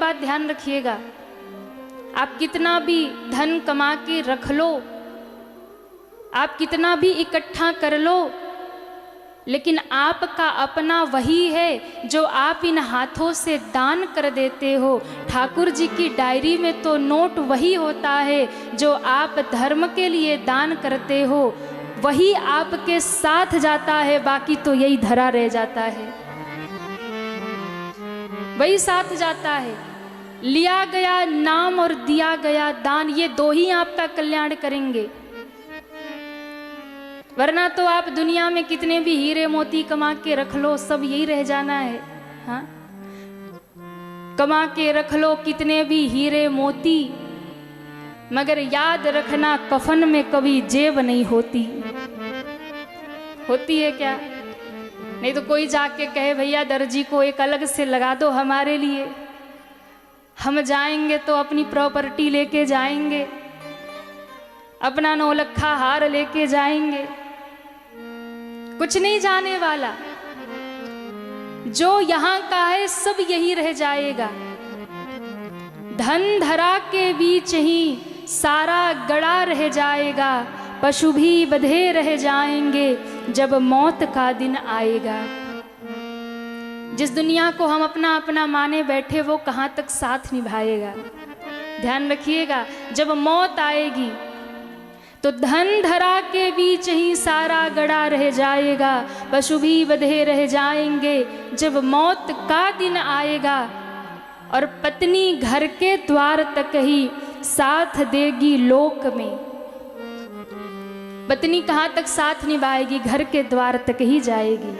बात ध्यान रखिएगा, आप कितना भी धन कमा के रख लो, आप कितना भी इकट्ठा कर लो, लेकिन आपका अपना वही है जो आप इन हाथों से दान कर देते हो। ठाकुर जी की डायरी में तो नोट वही होता है जो आप धर्म के लिए दान करते हो, वही आपके साथ जाता है, बाकी तो यही धरा रह जाता है, वही साथ जाता है। लिया गया नाम और दिया गया दान, ये दो ही आपका कल्याण करेंगे, वरना तो आप दुनिया में कितने भी हीरे मोती कमा के रख लो, सब यही रह जाना है। हाँ, कमा के रख लो कितने भी हीरे मोती, मगर याद रखना कफन में कभी जेब नहीं होती। होती है क्या? नहीं तो कोई जाके कहे भैया दर्जी को एक अलग से लगा दो हमारे लिए, हम जाएंगे तो अपनी प्रॉपर्टी लेके जाएंगे, अपना नौलखा हार लेके जाएंगे, कुछ नहीं जाने वाला। जो यहाँ का है सब यही रह जाएगा। धन धरा के बीच ही सारा गड़ा रह जाएगा, पशु भी बंधे रह जाएंगे जब मौत का दिन आएगा। जिस दुनिया को हम अपना अपना माने बैठे वो कहाँ तक साथ निभाएगा? ध्यान रखिएगा, जब मौत आएगी तो धन धरा के बीच ही सारा गड़ा रह जाएगा, पशु भी बंधे रह जाएंगे जब मौत का दिन आएगा। और पत्नी घर के द्वार तक ही साथ देगी लोक में। पत्नी कहाँ तक साथ निभाएगी? घर के द्वार तक ही जाएगी।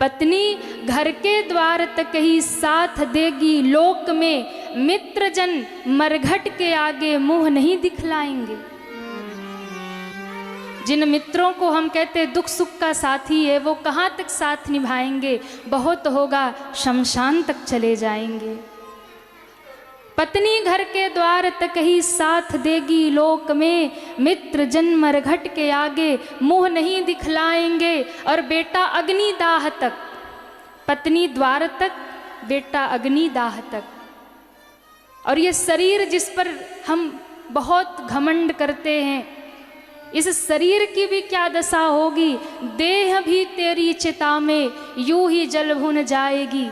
पत्नी घर के द्वार तक ही साथ देगी लोक में, मित्रजन मरघट के आगे मुंह नहीं दिखलाएंगे। जिन मित्रों को हम कहते दुख सुख का साथी है, वो कहाँ तक साथ निभाएंगे? बहुत होगा शमशान तक चले जाएंगे। पत्नी घर के द्वार तक ही साथ देगी लोक में, मित्र जन मरघट के आगे मुंह नहीं दिखलाएंगे। और बेटा अग्निदाह तक, पत्नी द्वार तक, बेटा अग्निदाह तक। और ये शरीर जिस पर हम बहुत घमंड करते हैं, इस शरीर की भी क्या दशा होगी? देह भी तेरी चिता में यूं ही जल भुन जाएगी।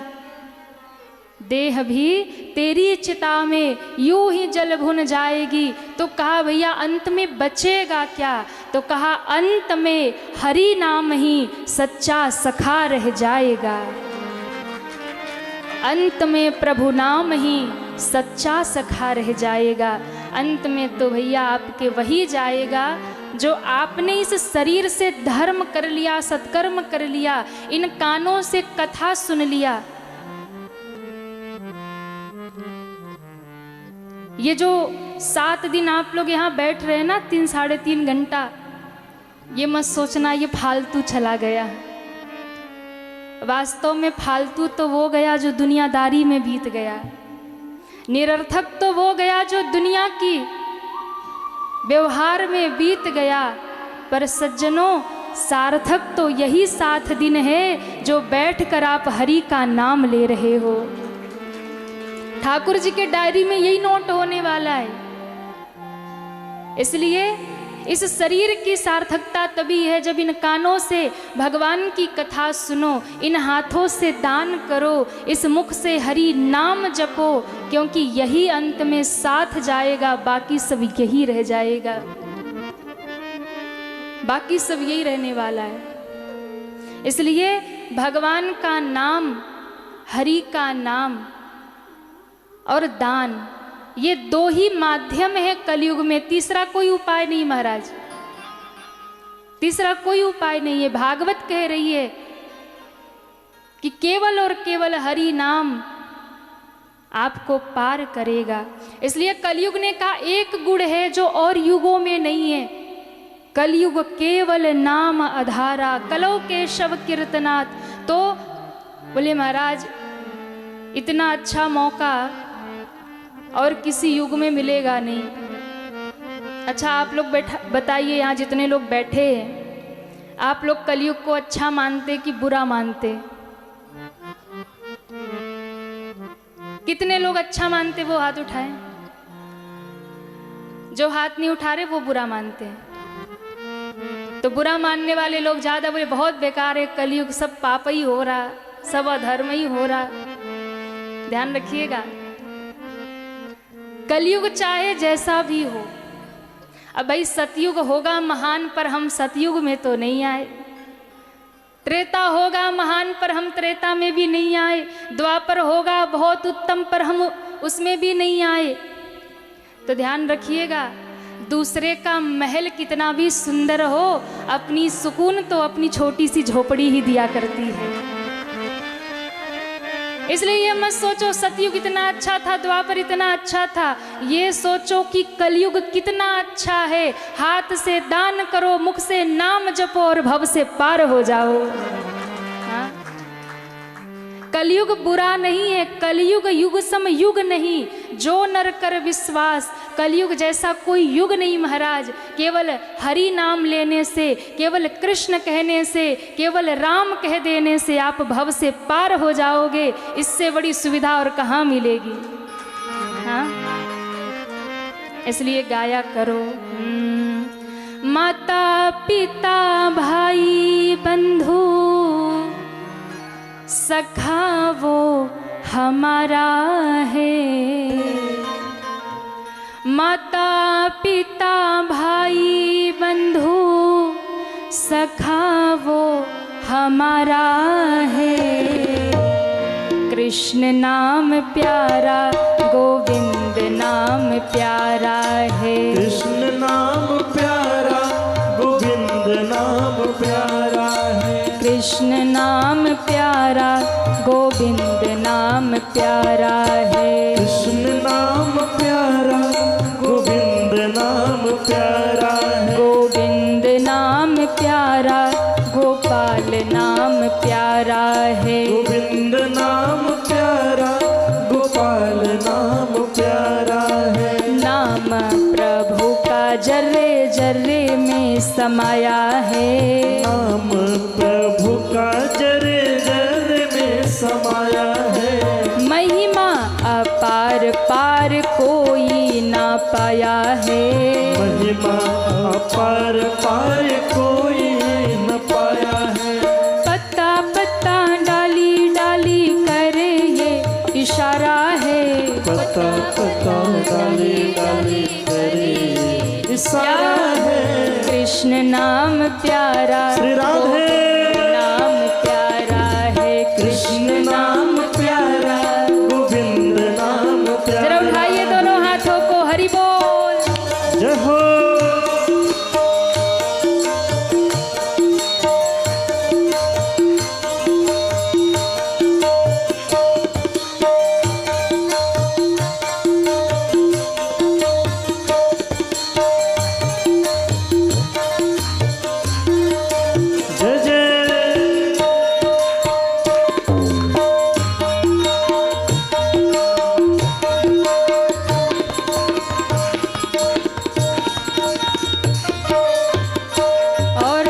देह भी तेरी चिता में यूं ही जल भुन जाएगी। तो कहा भैया अंत में बचेगा क्या? तो कहा अंत में हरि नाम ही सच्चा सखा रह जाएगा। अंत में प्रभु नाम ही सच्चा सखा रह जाएगा। अंत में तो भैया आपके वही जाएगा जो आपने इस शरीर से धर्म कर लिया, सत्कर्म कर लिया, इन कानों से कथा सुन लिया। ये जो 7 दिन आप लोग यहाँ बैठ रहे हैं ना, 3 साढ़े 3 घंटा, ये मत सोचना ये फालतू चला गया। वास्तव में फालतू तो वो गया जो दुनियादारी में बीत गया, निरर्थक तो वो गया जो दुनिया की व्यवहार में बीत गया। पर सज्जनों, सार्थक तो यही 7 दिन है जो बैठकर आप हरि का नाम ले रहे हो। ठाकुर जी के डायरी में यही नोट होने वाला है। इसलिए इस शरीर की सार्थकता तभी है जब इन कानों से भगवान की कथा सुनो, इन हाथों से दान करो, इस मुख से हरि नाम जपो, क्योंकि यही अंत में साथ जाएगा, बाकी सब यही रह जाएगा। बाकी सब यही रहने वाला है। इसलिए भगवान का नाम, हरि का नाम और दान, ये 2 ही माध्यम है कलयुग में। तीसरा कोई उपाय नहीं महाराज, तीसरा कोई उपाय नहीं है। भागवत कह रही है कि केवल और केवल हरि नाम आपको पार करेगा। इसलिए कलयुग ने कहा एक गुण है जो और युगों में नहीं है, कलयुग केवल नाम आधारा, कलो केशव कीर्तनात्। तो बोले महाराज इतना अच्छा मौका और किसी युग में मिलेगा नहीं। अच्छा आप लोग बताइए, यहाँ जितने लोग बैठे हैं, आप लोग कलयुग को अच्छा मानते कि बुरा मानते? कितने लोग अच्छा मानते वो हाथ उठाएं, जो हाथ नहीं उठा रहे वो बुरा मानते हैं। तो बुरा मानने वाले लोग ज्यादा बोले बहुत बेकार है, कलयुग सब पाप ही हो रहा, सब अधर्म ही हो रहा। ध्यान रखिएगा, कलयुग चाहे जैसा भी हो, अब भाई सतयुग होगा महान पर हम सतयुग में तो नहीं आए, त्रेता होगा महान पर हम त्रेता में भी नहीं आए, द्वापर होगा बहुत उत्तम पर हम उसमें भी नहीं आए। तो ध्यान रखिएगा, दूसरे का महल कितना भी सुंदर हो, अपनी सुकून तो अपनी छोटी सी झोपड़ी ही दिया करती है। इसलिए ये मत सोचो सतयुग इतना अच्छा था, द्वापर इतना अच्छा था, ये सोचो कि कलयुग कितना अच्छा है। हाथ से दान करो, मुख से नाम जपो और भव से पार हो जाओ। हाँ? कलयुग बुरा नहीं है, कलयुग युग सम युग नहीं, जो नर कर विश्वास। कलयुग जैसा कोई युग नहीं महाराज। केवल हरि नाम लेने से, केवल कृष्ण कहने से, केवल राम कह देने से आप भव से पार हो जाओगे। इससे बड़ी सुविधा और कहाँ मिलेगी। हाँ, इसलिए गाया करो। माता पिता भाई बंधु सखा वो हमारा है। माता पिता भाई बंधु सखा वो हमारा है। कृष्ण नाम प्यारा, गोविंद नाम प्यारा है। कृष्ण नाम प्यारा, गोविंद नाम प्यारा है। कृष्ण नाम प्यारा, गोविंद नाम प्यारा है। कृष्ण नाम प्यारा, गोविंद नाम प्यारा है। गोविंद नाम प्यारा, गोपाल नाम प्यारा है। गोविंद नाम प्यारा, गोपाल नाम प्यारा है। नाम प्रभु का जर्रे जर्रे में समाया है। नाम प्रभु का जरे जरे में समाया है। महिमा अपार पार कोई ना पाया है। महिमा अपार पार कोई न पाया है। पत्ता पत्ता डाली डाली करे ये इशारा है। पता पता डाली डाली करे इशारा है। कृष्ण नाम प्यारा, श्री राधे नाम प्यारा है। कृष्ण नाम प्यारा, गोविंद नाम जरा प्यारा। उठाइए दोनों हाथों को, हरि बोल। जय हो। जय जय। और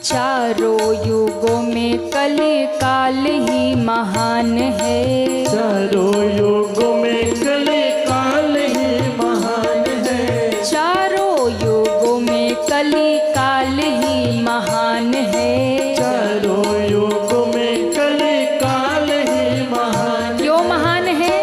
चारों युगों में कली काल ही महान है। चारों युगों में कली काल ही महान है। चारों युगों में कली काल ही महान है। चारों युगों में कली काल ही महान। क्यों महान है?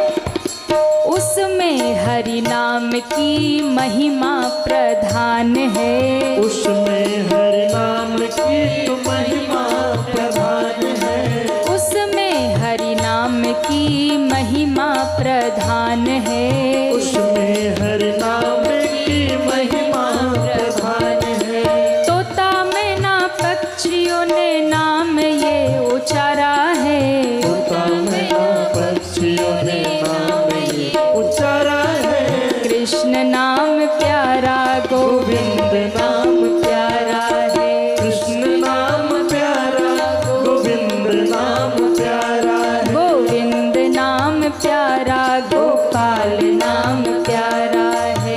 उसमें हरि नाम की महिमा प्रधान है। उसमें हरि नाम की तो महिमा प्रधान है। उसमें हरि नाम की महिमा प्रधान है। उसमें हरि नाम की महिमा प्रधान है। तोता मैना पक्षियों ने नाम ये उचारा है। तोता मैना पक्षियों ने नाम ये उचारा है। कृष्ण नाम प्यारा, गोविंद नाम प्यारा है। कृष्ण नाम प्यारा, गोविंद नाम प्यारा है। गोविंद नाम प्यारा, गोपाल नाम प्यारा है।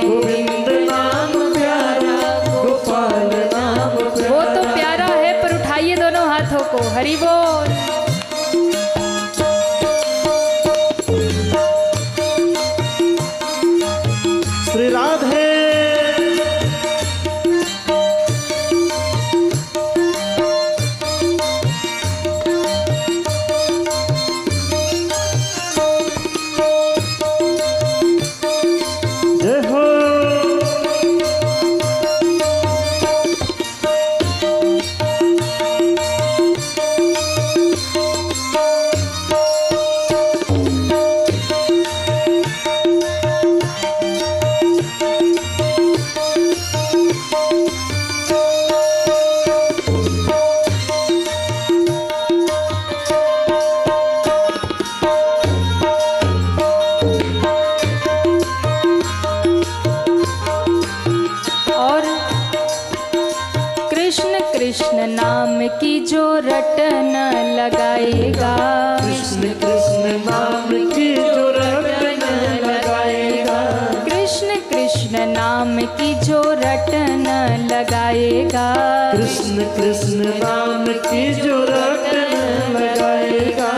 कृष्ण नाम की जो रट न लगाएगा, कृष्ण कृष्ण नाम की जो रट न लगाएगा, कृष्ण कृष्ण नाम की जो रट न लगाएगा, कृष्ण कृष्ण नाम की जो रट न लगाएगा,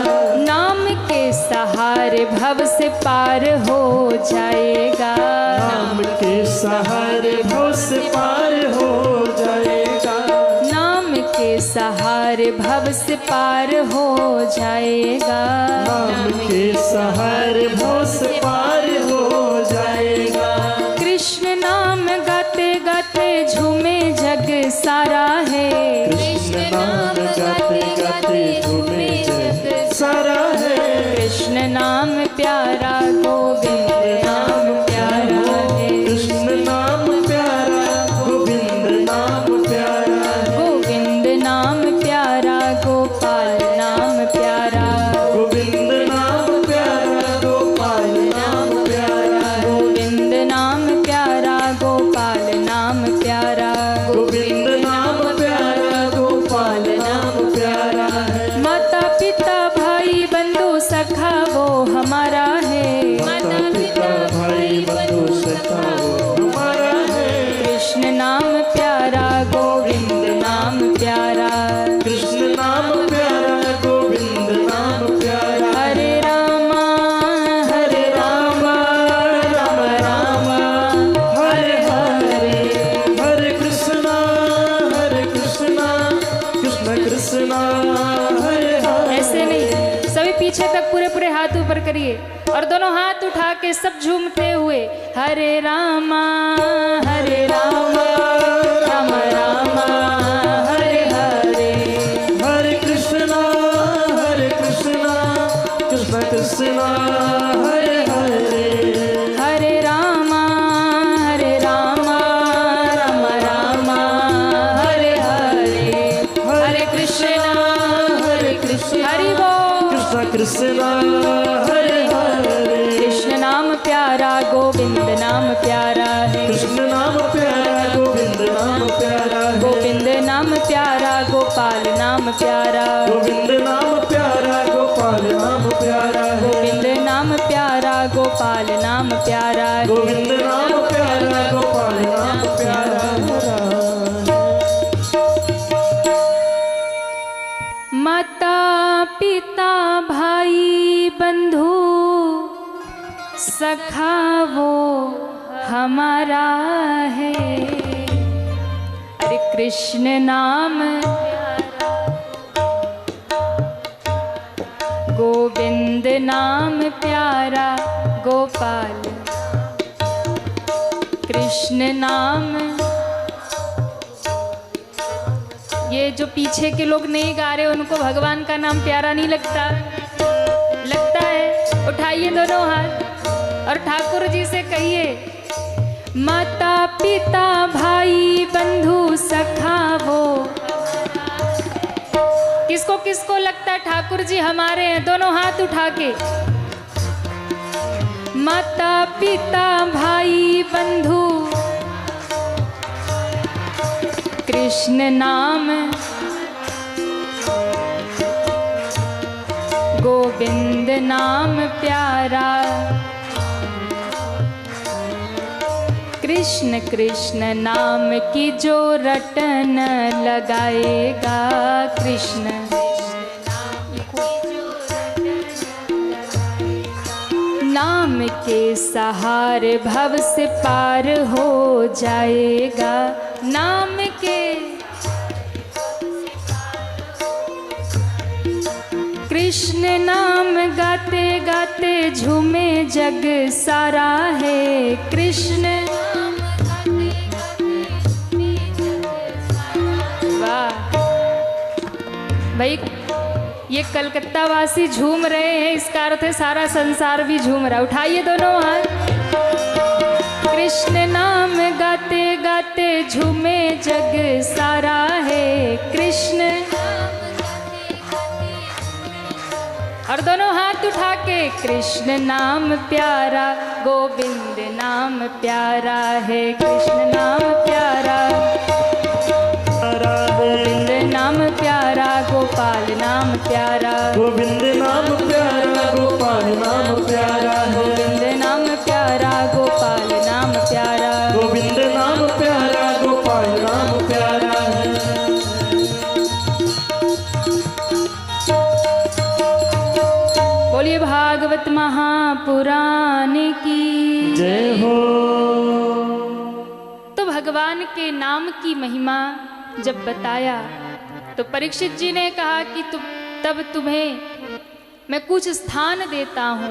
नाम के सहारे भव से पार हो जाएगा, नाम के सहारे भव से पार हो जाएगा, नाम के सहारे भव से पार हो जाएगा, नाम के सहारे भव से पार हो जाएगा, कृष्ण नाम गाते गाते झूमे जग सारा है, कृष्ण नाम गाते गाते झूमे जग सारा है, कृष्ण नाम प्यारा गोविंद नाम प्यारा है, कृष्ण नाम प्यारा गोविंद नाम प्यारा, गोविंद नाम प्यारा गोपाल नाम प्यारा, गोविंद नाम प्यारा गोपाल नाम प्यारा, गोविंद नाम प्यारा गोपाल नाम प्यारा, गोविंद नाम प्यारा गोपाल नाम प्यारा है, माता पिता भाई बंधु सखा वो हमारा है, माता पिता भाई बंधु सखा वो हमारा है, कृष्ण नाम प्यारा गोविंद नाम प्यारा, कृष्ण नाम प्यारा गोविंद नाम प्यारा, हरे रामा हरे रामा राम रामा हरे हरे, हरे कृष्णा कृष्ण कृष्णा हरे हरे। ऐसे नहीं, सभी पीछे तक पूरे पूरे हाथ ऊपर करिए और दोनों हाथ उठा के सब झूमते हुए हरे रामा राम रामा हरे हरे, हरे कृष्णा कृष्ण कृष्णा हरे हरे, हरे रामा राम रामा हरे हरे, हरे कृष्णा हरि बोल, कृष्ण कृष्णा हरे हरे, कृष्ण नाम प्यारा गोविंद नाम प्यारा है, कृष्ण नाम प्यारा गोविंद नाम प्यारा है, गोविंद नाम प्यारा गोपाल नाम प्यारा, गोविंद नाम प्यारा गोपाल नाम प्यारा है, गोविंद नाम प्यारा गोपाल नाम प्यारा है, गोविंद नाम प्यारा गोपाल नाम प्यारा है। माता पिता भाई बंधु सखा वो हमारा है, अरे कृष्ण नाम गोविंद नाम प्यारा गोपाल, कृष्ण नाम। ये जो पीछे के लोग नहीं गा रहे उनको भगवान का नाम प्यारा नहीं लगता? लगता है। उठाइए दोनों हाथ और ठाकुर जी से कहिए, माता पिता भाई बंधु सखा वो। किसको किसको लगता है ठाकुर जी हमारे हैं? दोनों हाथ उठा के। माता पिता भाई बंधु कृष्ण नाम गोविंद नाम प्यारा, कृष्ण कृष्ण नाम की जो रटन लगाएगा, कृष्ण नाम के सहारे भव से पार हो जाएगा। नाम के कृष्ण नाम गाते गाते झूमे जग सारा है। कृष्ण वाह भाई, ये कलकत्ता वासी झूम रहे हैं, इसका अर्थ है सारा संसार भी झूम रहा। उठाइए दोनों हाथ। कृष्ण नाम गाते गाते झूमे जग सारा है। कृष्ण और दोनों हाथ उठा के, कृष्ण नाम प्यारा गोविंद नाम प्यारा है। कृष्ण नाम प्यारा प्यारा है। गोविंद नाम प्यारा, गोपाल नाम प्यारा, गोविंद नाम प्यारा, गोपाल नाम प्यारा है। गोविंद नाम प्यारा, गोपाल नाम प्यारा, गोविंद नाम प्यारा, गोपाल नाम प्यारा है। बोलिए भागवत महापुराण की जय हो। तो भगवान के नाम की महिमा जब बताया तो परीक्षित जी ने कहा कि तब तुम्हें मैं कुछ स्थान देता हूं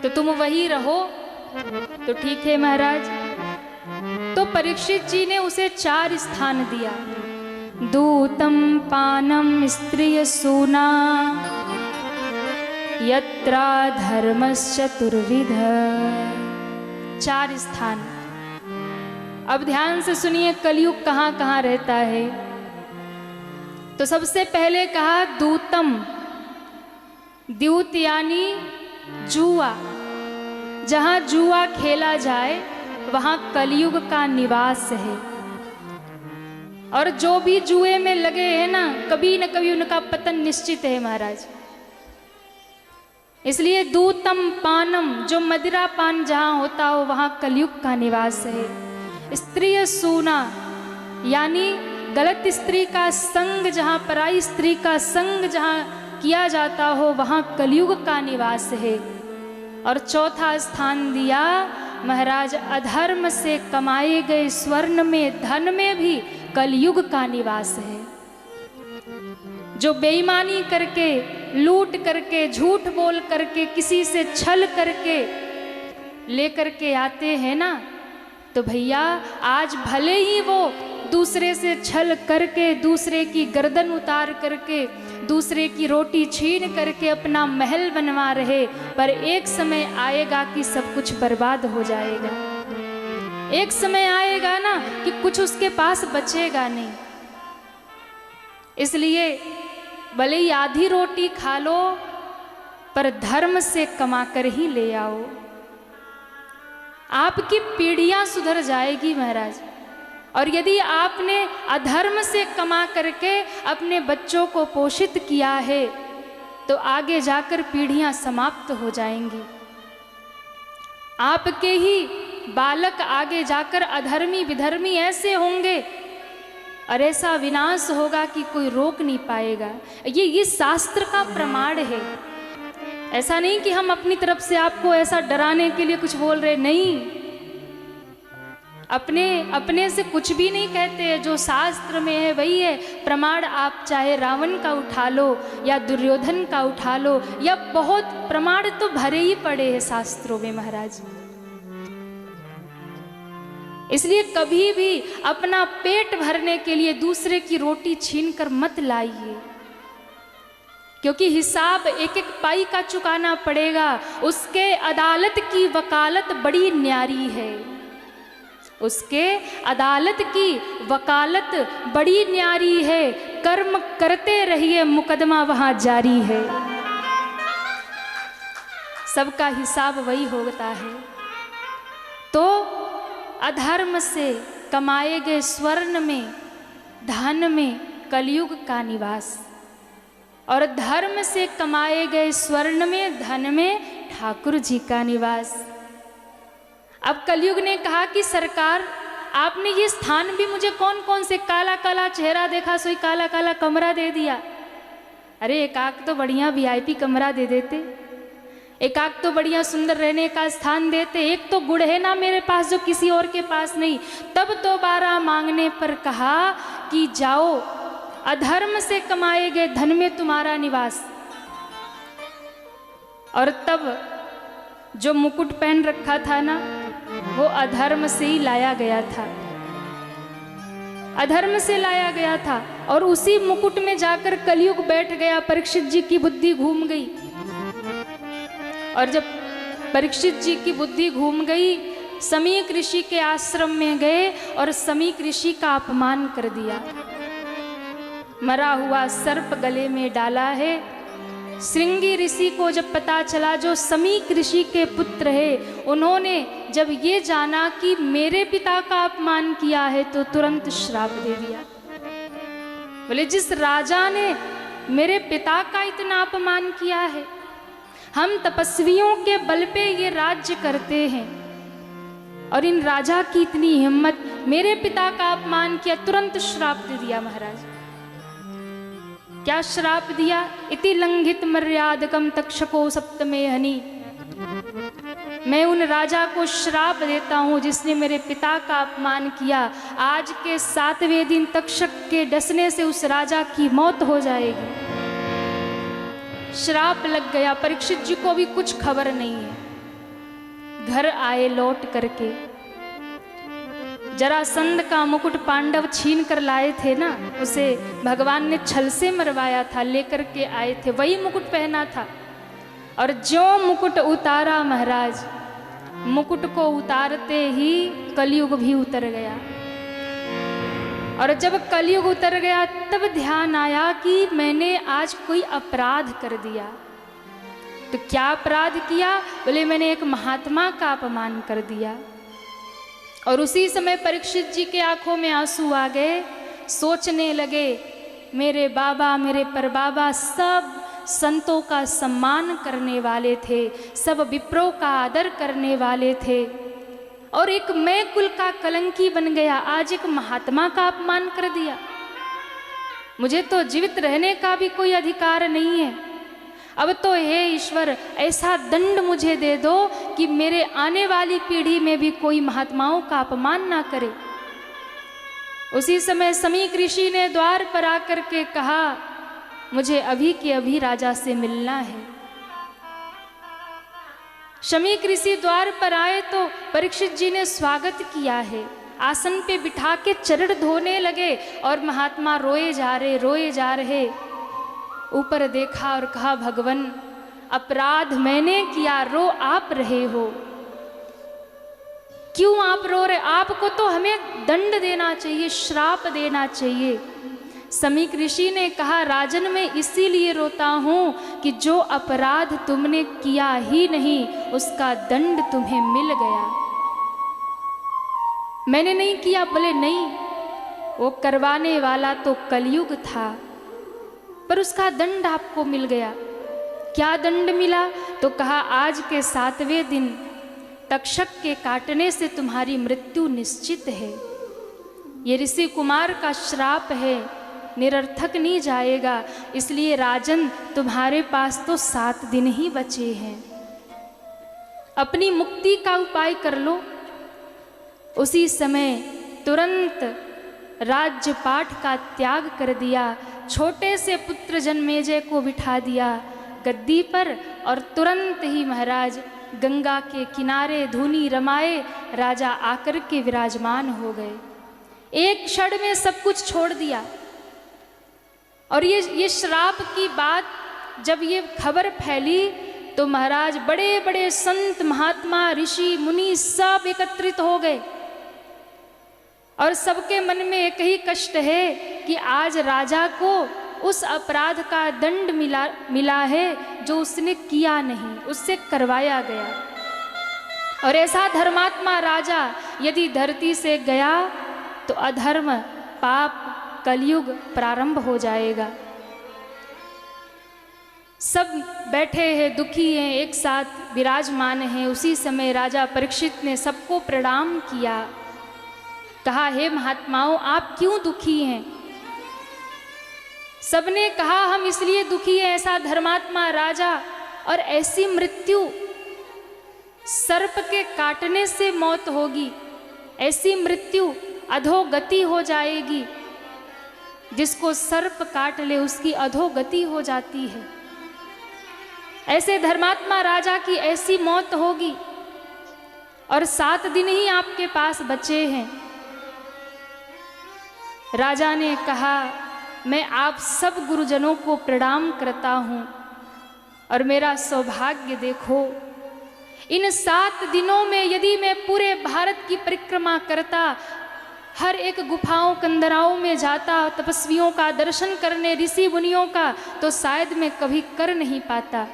तो तुम वही रहो। तो ठीक है महाराज। तो परीक्षित जी ने उसे 4 स्थान दिया। दूतम पानम स्त्रिय सूना यत्रा धर्मश्चतुर्विध। 4 स्थान। अब ध्यान से सुनिए कलयुग कहाँ कहाँ रहता है। तो सबसे पहले कहा दूतम, द्यूत यानी जुआ, जहां जुआ खेला जाए वहां कलयुग का निवास है। और जो भी जुए में लगे हैं ना, कभी न कभी उनका पतन निश्चित है महाराज। इसलिए दूतम पानम, जो मदिरा पान जहां होता हो वहां कलयुग का निवास है। स्त्रीय सूना यानी गलत स्त्री का संग, जहां पराई स्त्री का संग जहां किया जाता हो वहां कलयुग का निवास है। और चौथा स्थान दिया महाराज, अधर्म से कमाए गए स्वर्ण में, धन में भी कलयुग का निवास है। जो बेईमानी करके, लूट करके, झूठ बोल करके, किसी से छल करके लेकर के आते हैं ना, तो भैया आज भले ही वो दूसरे से छल करके, दूसरे की गर्दन उतार करके, दूसरे की रोटी छीन करके अपना महल बनवा रहे, पर एक समय आएगा कि सब कुछ बर्बाद हो जाएगा। एक समय आएगा ना कि कुछ उसके पास बचेगा नहीं। इसलिए भले ही आधी रोटी खा लो, पर धर्म से कमा कर ही ले आओ। आपकी पीढ़ियां सुधर जाएगी महाराज। और यदि आपने अधर्म से कमा करके अपने बच्चों को पोषित किया है तो आगे जाकर पीढ़ियां समाप्त हो जाएंगी। आपके ही बालक आगे जाकर अधर्मी विधर्मी ऐसे होंगे और ऐसा विनाश होगा कि कोई रोक नहीं पाएगा। ये शास्त्र का प्रमाण है। ऐसा नहीं कि हम अपनी तरफ से आपको ऐसा डराने के लिए कुछ बोल रहे, नहीं। अपने से कुछ भी नहीं कहते हैं। जो शास्त्र में है वही है प्रमाण। आप चाहे रावण का उठा लो या दुर्योधन का उठा लो, या बहुत प्रमाण तो भरे ही पड़े हैं शास्त्रों में महाराज। इसलिए कभी भी अपना पेट भरने के लिए दूसरे की रोटी छीनकर मत लाइए, क्योंकि हिसाब एक एक पाई का चुकाना पड़ेगा। उसके अदालत की वकालत बड़ी न्यारी है। उसके अदालत की वकालत बड़ी न्यारी है। कर्म करते रहिए, मुकदमा वहां जारी है। सबका हिसाब वही होता है। तो अधर्म से कमाए गए स्वर्ण में, धन में कलयुग का निवास, और धर्म से कमाए गए स्वर्ण में, धन में ठाकुर जी का निवास। अब कलयुग ने कहा कि सरकार, आपने ये स्थान भी मुझे कौन कौन से, काला काला चेहरा देखा सोई काला काला कमरा दे दिया। अरे एक आग तो बढ़िया VIP कमरा दे देते, एक आग तो बढ़िया सुंदर रहने का स्थान देते। एक तो गुण है ना मेरे पास जो किसी और के पास नहीं। तब दोबारा मांगने पर कहा कि जाओ, अधर्म से कमाए गए धन में तुम्हारा निवास। और तब जो मुकुट पहन रखा था ना, वो अधर्म से ही लाया गया था, अधर्म से लाया गया था। और उसी मुकुट में जाकर कलयुग बैठ गया। परीक्षित जी की बुद्धि घूम गई। और जब परीक्षित जी की बुद्धि घूम गई, समीक ऋषि के आश्रम में गए और समीक ऋषि का अपमान कर दिया। मरा हुआ सर्प गले में डाला है। श्रृंगी ऋषि को जब पता चला, जो समीक ऋषि के पुत्र है, उन्होंने जब ये जाना कि मेरे पिता का अपमान किया है, तो तुरंत श्राप दे दिया। बोले जिस राजा ने मेरे पिता का इतना अपमान किया है, हम तपस्वियों के बल पे ये राज्य करते हैं और इन राजा की इतनी हिम्मत, मेरे पिता का अपमान किया। तुरंत श्राप दे दिया महाराज। क्या श्राप दिया? इति लंघित मर्यादकम तक्षको सप्तमे हनि। मैं उन राजा को श्राप देता हूं जिसने मेरे पिता का अपमान किया। आज के 7वें दिन तक्षक के डसने से उस राजा की मौत हो जाएगी। श्राप लग गया। परीक्षित जी को भी कुछ खबर नहीं है। घर आए लौट करके, जरासंध का मुकुट पांडव छीन कर लाए थे ना, उसे भगवान ने छल से मरवाया था, लेकर के आए थे, वही मुकुट पहना था। और जो मुकुट उतारा महाराज, मुकुट को उतारते ही कलयुग भी उतर गया। और जब कलयुग उतर गया तब ध्यान आया कि मैंने आज कोई अपराध कर दिया। तो क्या अपराध किया? बोले मैंने एक महात्मा का अपमान कर दिया। और उसी समय परीक्षित जी के आंखों में आंसू आ गए। सोचने लगे, मेरे बाबा, मेरे परबाबा सब संतों का सम्मान करने वाले थे, सब विप्रों का आदर करने वाले थे, और एक मैं कुल का कलंकी बन गया। आज एक महात्मा का अपमान कर दिया। मुझे तो जीवित रहने का भी कोई अधिकार नहीं है। अब तो हे ईश्वर, ऐसा दंड मुझे दे दो कि मेरे आने वाली पीढ़ी में भी कोई महात्माओं का अपमान ना करे। उसी समय समीक ऋषि ने द्वार पर आकर के कहा, मुझे अभी के अभी राजा से मिलना है। शमीक ऋषि द्वार पर आए तो परीक्षित जी ने स्वागत किया है। आसन पे बिठा के चरण धोने लगे और महात्मा रोए जा रहे। ऊपर देखा और कहा, भगवन अपराध मैंने किया, रो आप रहे हो। क्यों आप रो रहे? आपको तो हमें दंड देना चाहिए, श्राप देना चाहिए। समीक ऋषि ने कहा, राजन मैं इसीलिए रोता हूं कि जो अपराध तुमने किया ही नहीं उसका दंड तुम्हें मिल गया। मैंने नहीं किया। बोले नहीं, वो करवाने वाला तो कलयुग था, पर उसका दंड आपको मिल गया। क्या दंड मिला? तो कहा, आज के 7वें दिन तक्षक के काटने से तुम्हारी मृत्यु निश्चित है। ये ऋषि कुमार का श्राप है, निरर्थक नहीं जाएगा। इसलिए राजन तुम्हारे पास तो 7 दिन ही बचे हैं, अपनी मुक्ति का उपाय कर लो। उसी समय तुरंत राज्य पाठ का त्याग कर दिया। छोटे से पुत्र जन्मेजय को बिठा दिया गद्दी पर और तुरंत ही महाराज गंगा के किनारे धूनी रमाए राजा आकर के विराजमान हो गए। एक क्षण में सब कुछ छोड़ दिया। और ये श्राप की बात जब ये खबर फैली तो महाराज बड़े बड़े संत महात्मा ऋषि मुनि सब एकत्रित हो गए। और सबके मन में एक ही कष्ट है कि आज राजा को उस अपराध का दंड मिला है जो उसने किया नहीं, उससे करवाया गया। और ऐसा धर्मात्मा राजा यदि धरती से गया तो अधर्म, पाप, कलयुग प्रारंभ हो जाएगा। सब बैठे हैं, दुखी हैं, एक साथ विराजमान हैं। उसी समय राजा परीक्षित ने सबको प्रणाम किया। कहा, हे महात्माओं, आप क्यों दुखी हैं? सबने कहा, हम इसलिए दुखी हैं, ऐसा धर्मात्मा राजा और ऐसी मृत्यु, सर्प के काटने से मौत होगी, ऐसी मृत्यु अधोगति हो जाएगी। जिसको सर्प काट ले उसकी अधोगति हो जाती है। ऐसे धर्मात्मा राजा की ऐसी मौत होगी और 7 दिन ही आपके पास बचे हैं। राजा ने कहा, मैं आप सब गुरुजनों को प्रणाम करता हूँ और मेरा सौभाग्य देखो, इन 7 दिनों में यदि मैं पूरे भारत की परिक्रमा करता, हर एक गुफाओं कंदराओं में जाता, तपस्वियों का दर्शन करने, ऋषि मुनियों का, तो शायद मैं कभी कर नहीं पाता।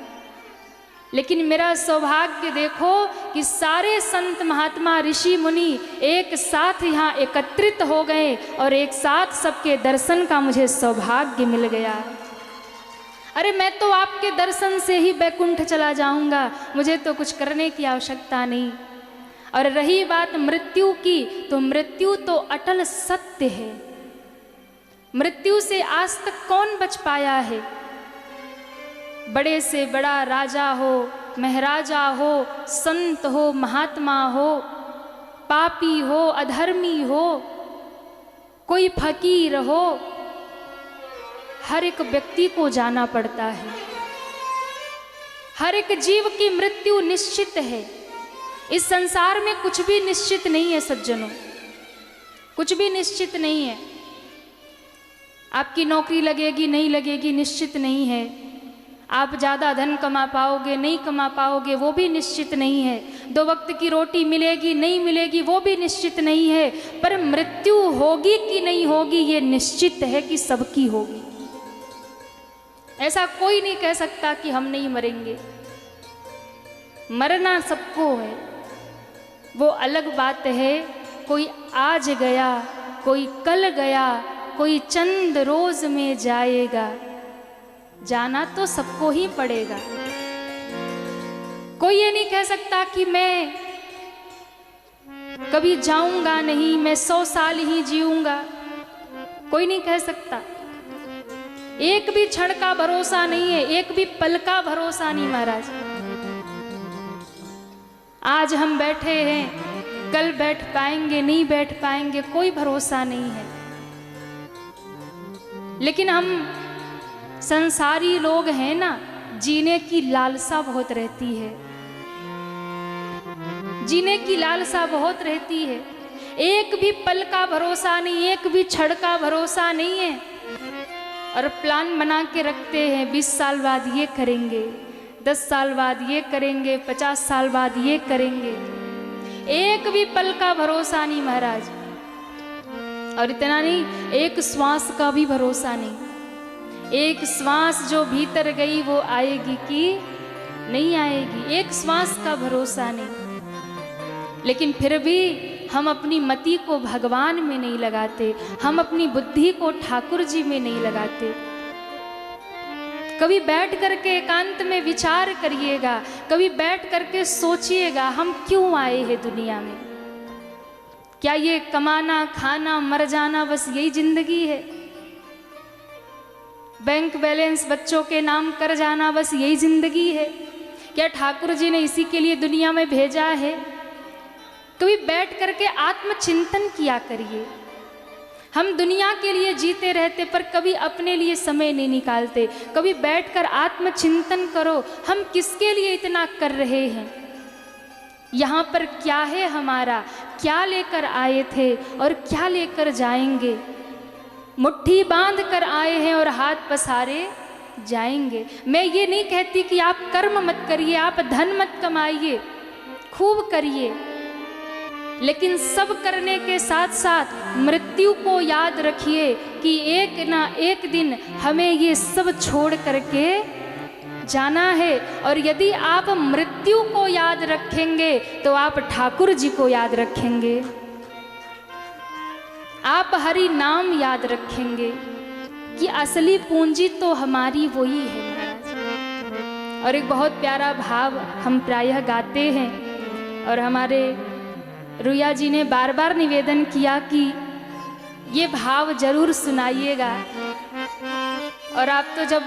लेकिन मेरा सौभाग्य देखो कि सारे संत महात्मा ऋषि मुनि एक साथ यहाँ एकत्रित हो गए और एक साथ सबके दर्शन का मुझे सौभाग्य मिल गया। अरे मैं तो आपके दर्शन से ही बैकुंठ चला जाऊंगा, मुझे तो कुछ करने की आवश्यकता नहीं। और रही बात मृत्यु की, तो मृत्यु तो अटल सत्य है। मृत्यु से आज तक कौन बच पाया है? बड़े से बड़ा राजा हो, महाराजा हो, संत हो, महात्मा हो, पापी हो, अधर्मी हो, कोई फकीर हो, हर एक व्यक्ति को जाना पड़ता है। हर एक जीव की मृत्यु निश्चित है। इस संसार में कुछ भी निश्चित नहीं है सज्जनों, कुछ भी निश्चित नहीं है। आपकी नौकरी लगेगी नहीं लगेगी निश्चित नहीं है। आप ज़्यादा धन कमा पाओगे नहीं कमा पाओगे वो भी निश्चित नहीं है। 2 वक्त की रोटी मिलेगी नहीं मिलेगी वो भी निश्चित नहीं है। पर मृत्यु होगी कि नहीं होगी ये निश्चित है कि सबकी होगी। ऐसा कोई नहीं कह सकता कि हम नहीं मरेंगे। मरना सबको है, वो अलग बात है। कोई आज गया, कोई कल गया, कोई चंद रोज में जाएगा। जाना तो सबको ही पड़ेगा। कोई ये नहीं कह सकता कि मैं कभी जाऊंगा नहीं, मैं 100 साल ही जीऊंगा। कोई नहीं कह सकता। एक भी क्षण का भरोसा नहीं है, एक भी पल का भरोसा नहीं महाराज। आज हम बैठे हैं, कल बैठ पाएंगे नहीं बैठ पाएंगे कोई भरोसा नहीं है। लेकिन हम संसारी लोग हैं ना, जीने की लालसा बहुत रहती है, जीने की लालसा बहुत रहती है। एक भी पल का भरोसा नहीं, एक भी क्षण का भरोसा नहीं है। और प्लान बना के रखते हैं 20 साल बाद ये करेंगे, 10 साल बाद ये करेंगे, 50 साल बाद ये करेंगे। एक भी पल का भरोसा नहीं महाराज। और इतना नहीं, एक श्वास का भी भरोसा नहीं। एक श्वास जो भीतर गई वो आएगी कि नहीं आएगी, एक श्वास का भरोसा नहीं। लेकिन फिर भी हम अपनी मति को भगवान में नहीं लगाते, हम अपनी बुद्धि को ठाकुर जी में नहीं लगाते। कभी बैठ करके एकांत में विचार करिएगा, कभी बैठ करके सोचिएगा हम क्यों आए हैं दुनिया में। क्या ये कमाना खाना मर जाना बस यही जिंदगी है? बैंक बैलेंस बच्चों के नाम कर जाना बस यही जिंदगी है? क्या ठाकुर जी ने इसी के लिए दुनिया में भेजा है? कभी बैठ करके आत्मचिंतन किया करिए। हम दुनिया के लिए जीते रहते पर कभी अपने लिए समय नहीं निकालते। कभी बैठकर आत्मचिंतन करो, हम किसके लिए इतना कर रहे हैं, यहाँ पर क्या है हमारा, क्या लेकर आए थे और क्या लेकर जाएंगे। मुट्ठी बांध कर आए हैं और हाथ पसारे जाएंगे। मैं ये नहीं कहती कि आप कर्म मत करिए, आप धन मत कमाइए, खूब करिए, लेकिन सब करने के साथ साथ मृत्यु को याद रखिए कि एक ना एक दिन हमें ये सब छोड़ करके जाना है। और यदि आप मृत्यु को याद रखेंगे तो आप ठाकुर जी को याद रखेंगे, आप हरि नाम याद रखेंगे कि असली पूंजी तो हमारी वही है महाराज। और एक बहुत प्यारा भाव हम प्रायः गाते हैं और हमारे रुया जी ने बार बार निवेदन किया कि ये भाव जरूर सुनाइएगा। और आप तो जब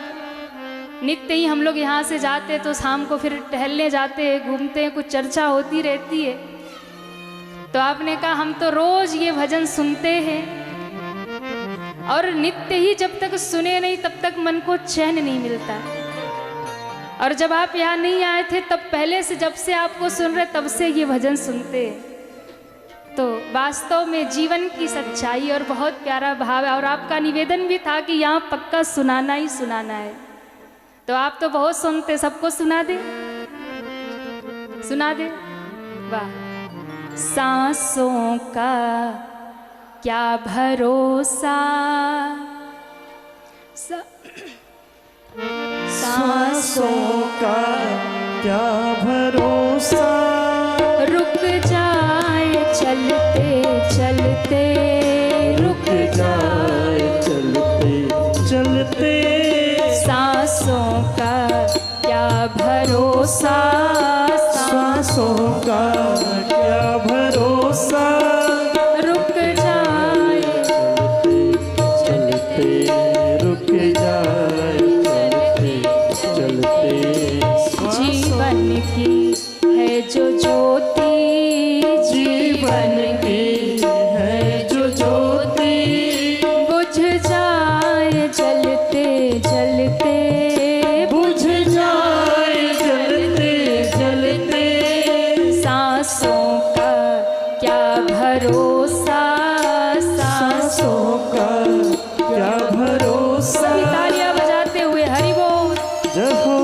नित्य ही हम लोग यहाँ से जाते तो शाम को फिर टहलने जाते हैं, घूमते हैं, कुछ चर्चा होती रहती है। तो आपने कहा हम तो रोज ये भजन सुनते हैं और नित्य ही जब तक सुने नहीं तब तक मन को चैन नहीं मिलता। और जब आप यहाँ नहीं आए थे तब पहले से जब से आपको सुन रहे तब से ये भजन सुनते हैं। तो वास्तव में जीवन की सच्चाई और बहुत प्यारा भाव है। और आपका निवेदन भी था कि यहाँ पक्का सुनाना ही सुनाना है। तो आप तो बहुत सुनते, सबको सुना दे, सुना दे। वाह। सांसों का क्या भरोसा, सांसों का क्या भरोसा, रुक जाए चलते चलते, रुक जाए चलते चलते, सांसों का क्या भरोसा, सांसों का क्या भरोसा, रुक जाए चलते रुक जाए चलते चलते, जीवन की है जो ज्योति, जीवन की है जो ज्योति, बुझ जाए जलते जलते, बुझ जाए जलते जलते, सांसों का क्या भरोसा, सांसों का क्या भरोसा। सभी तालियां बजाते हुए हरि बोल। जय हो।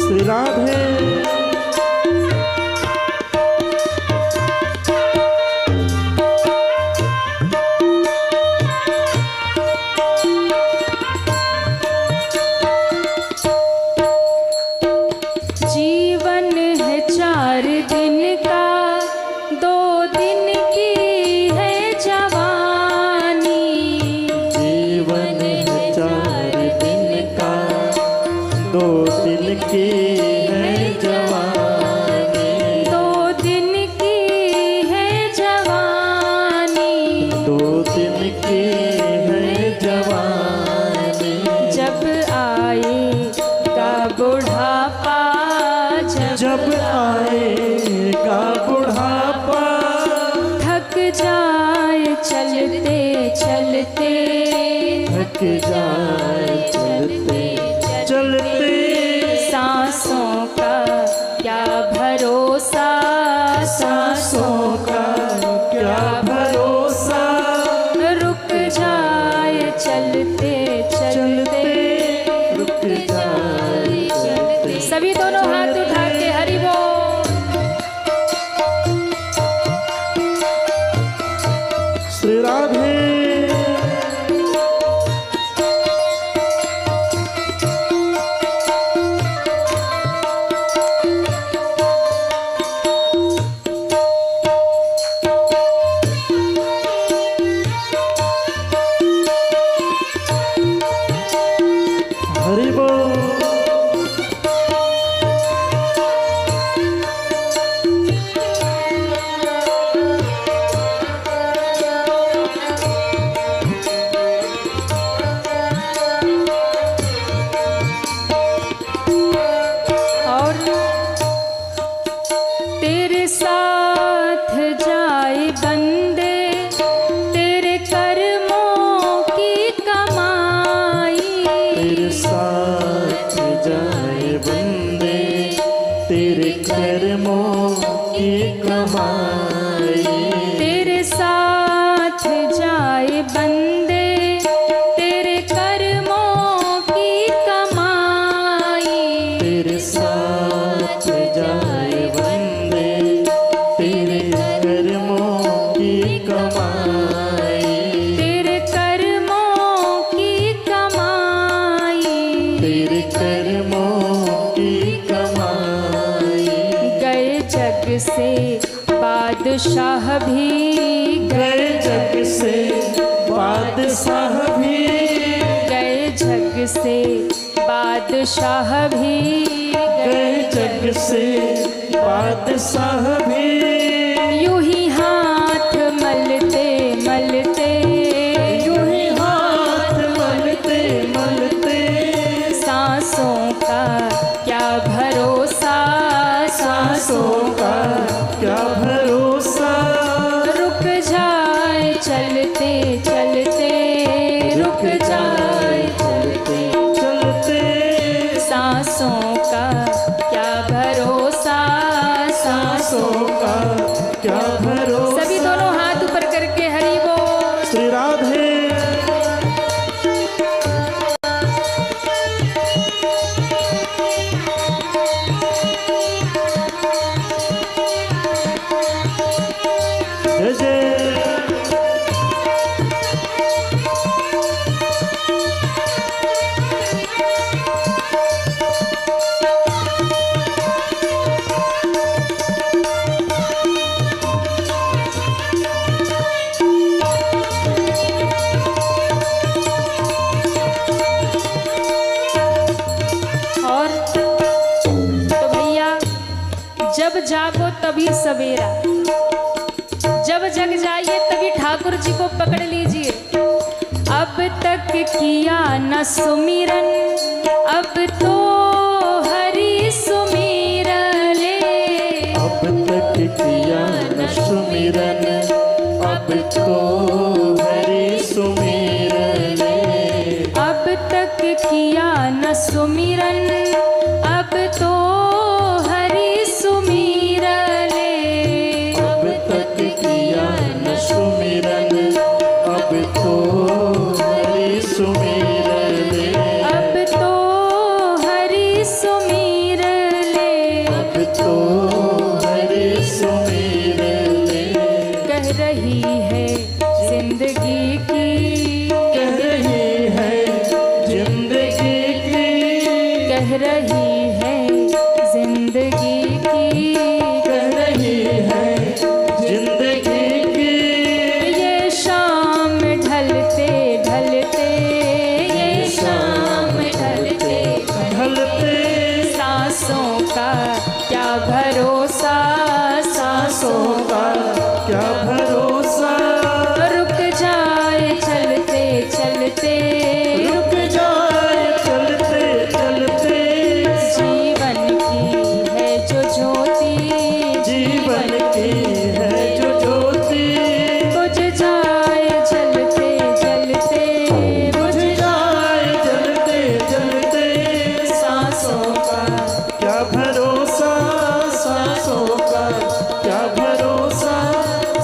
श्री राधे। जीवन है 4 दिन का, 2 दिन की है जवानी, जीवन है 4 दिन का, 2 दिन की है जवानी, 2 दिन की है जवानी, 2 दिन की है जवानी, जब आएगा बुढ़ापा, जब आएगा बुढ़ापा, थक जाए चलते चलते, थक जाए चलते चलते, सांसों का क्या भरोसा, सांसों का क्या भरोसा, रुक जाए चलते चलते, रुक जाए चलते। सभी दोनों हाथ उठा के हरि बोल। श्री राधे। हरि बोल। और तेरे साथ जाए बंदे, तेरे कर्मों की कमाई, तेरे साथ जाए बंदे, तेरे कर्मों की कमाई, तेरे साथ जाए बंदे, तेरे कर्मों की कमाई, तेरे साथ जाए बंदे, तेरे कर्मों की कमाई, तेरे कर्मों की कमाई, तेरे कर्मों की कमाई, गए जग से बादशाह भी, गए जग से बादशाह भी, गए जग से बादशाह भी, गए जग से बादशाह भी, यूं ही हाथ मलते मलते, यूं ही हाथ मलते मलते, सांसों का क्या भरोसा, सांसों का क्या भरोसा, रुक जाए चलते चलते, रुक जाए चलते चलते, सांसों का क्या भरोसा, सांसों का जब जागो तभी सवेरा, जब जग जाइए तभी ठाकुर जी को पकड़ लीजिए। अब तक किया न सुमिरन, अब तो हरि सुमिर ले। अब तक किया न सुमिरन, अब तो हरि सुमिर ले। अब तक किया न सुमिरन, अब तो हरि सुमिर ले। अब तक किया न सुमिरन, अब तो हरि सुमिर ले। अब तो हरि सुमिर ले। अब तो हरि सुमिर ले। कह रही है जिंदगी की, कह रही है जिंदगी की, कह रही है जिंदगी की, कह रही है जिंदगी की। ये शाम ढलते ढलते, ये शाम ढलते ढलते सांसों का क्या भरोसा, सांसों का क्या भरोसा। रुक जाए चलते चलते, रुक जाए चलते चलते। जीवन की है जो ज्योति, जीवन की है जो ज्योति। बुझ जाए चलते चलते, बुझ जाए चलते चलते। सांसों का क्या भरोसा, सांसों का क्या भरोसा,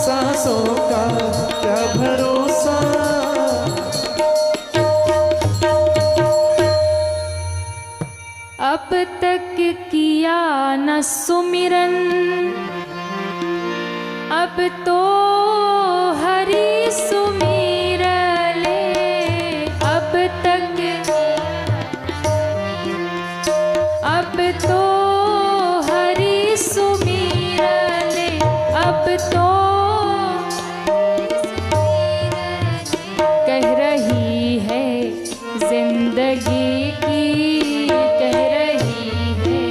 सांसों का क्या भरोसा। अब तक किया न सुमिरन, अब तो हरि सुमिर ले। अब तक, अब तो हरि सुमिर ले। अब तो कह रही है जिंदगी की, कह रही है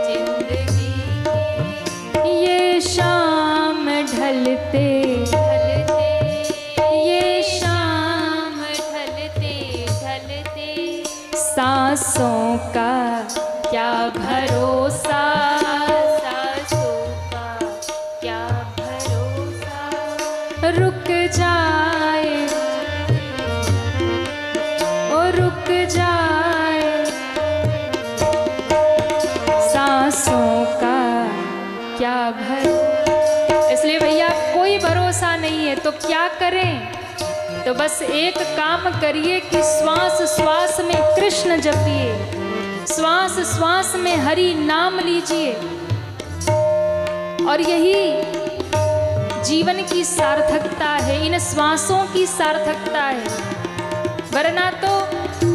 जिंदगी की। ये शाम ढलते ढलते, ये शाम ढलते ढलते सांसों का क्या भरोसा, सांसों का क्या भरोसा। रुक जाए और रुक जाए सांसों का क्या भरोसा। इसलिए भैया कोई भरोसा नहीं है तो क्या करें, तो बस एक काम करिए कि श्वास श्वास में कृष्ण जपिए, श्वास श्वास में हरि नाम लीजिए। और यही जीवन की सार्थकता है, इन श्वासों की सार्थकता है। वरना तो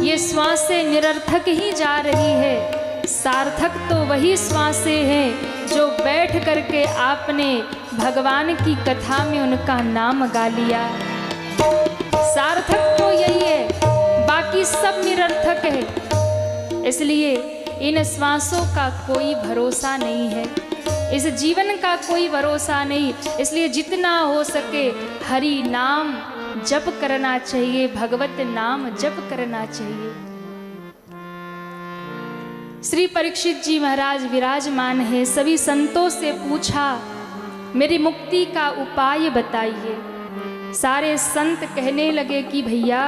ये श्वासें निरर्थक ही जा रही है। सार्थक तो वही श्वासें हैं जो बैठ करके आपने भगवान की कथा में उनका नाम गा लिया। सार्थक तो यही है, बाकी सब निरर्थक है। इसलिए इन श्वासों का कोई भरोसा नहीं है, इस जीवन का कोई भरोसा नहीं। इसलिए जितना हो सके हरि नाम जप करना चाहिए, भगवत नाम जप करना चाहिए। श्री परीक्षित जी महाराज विराजमान है, सभी संतों से पूछा मेरी मुक्ति का उपाय बताइए। सारे संत कहने लगे कि भैया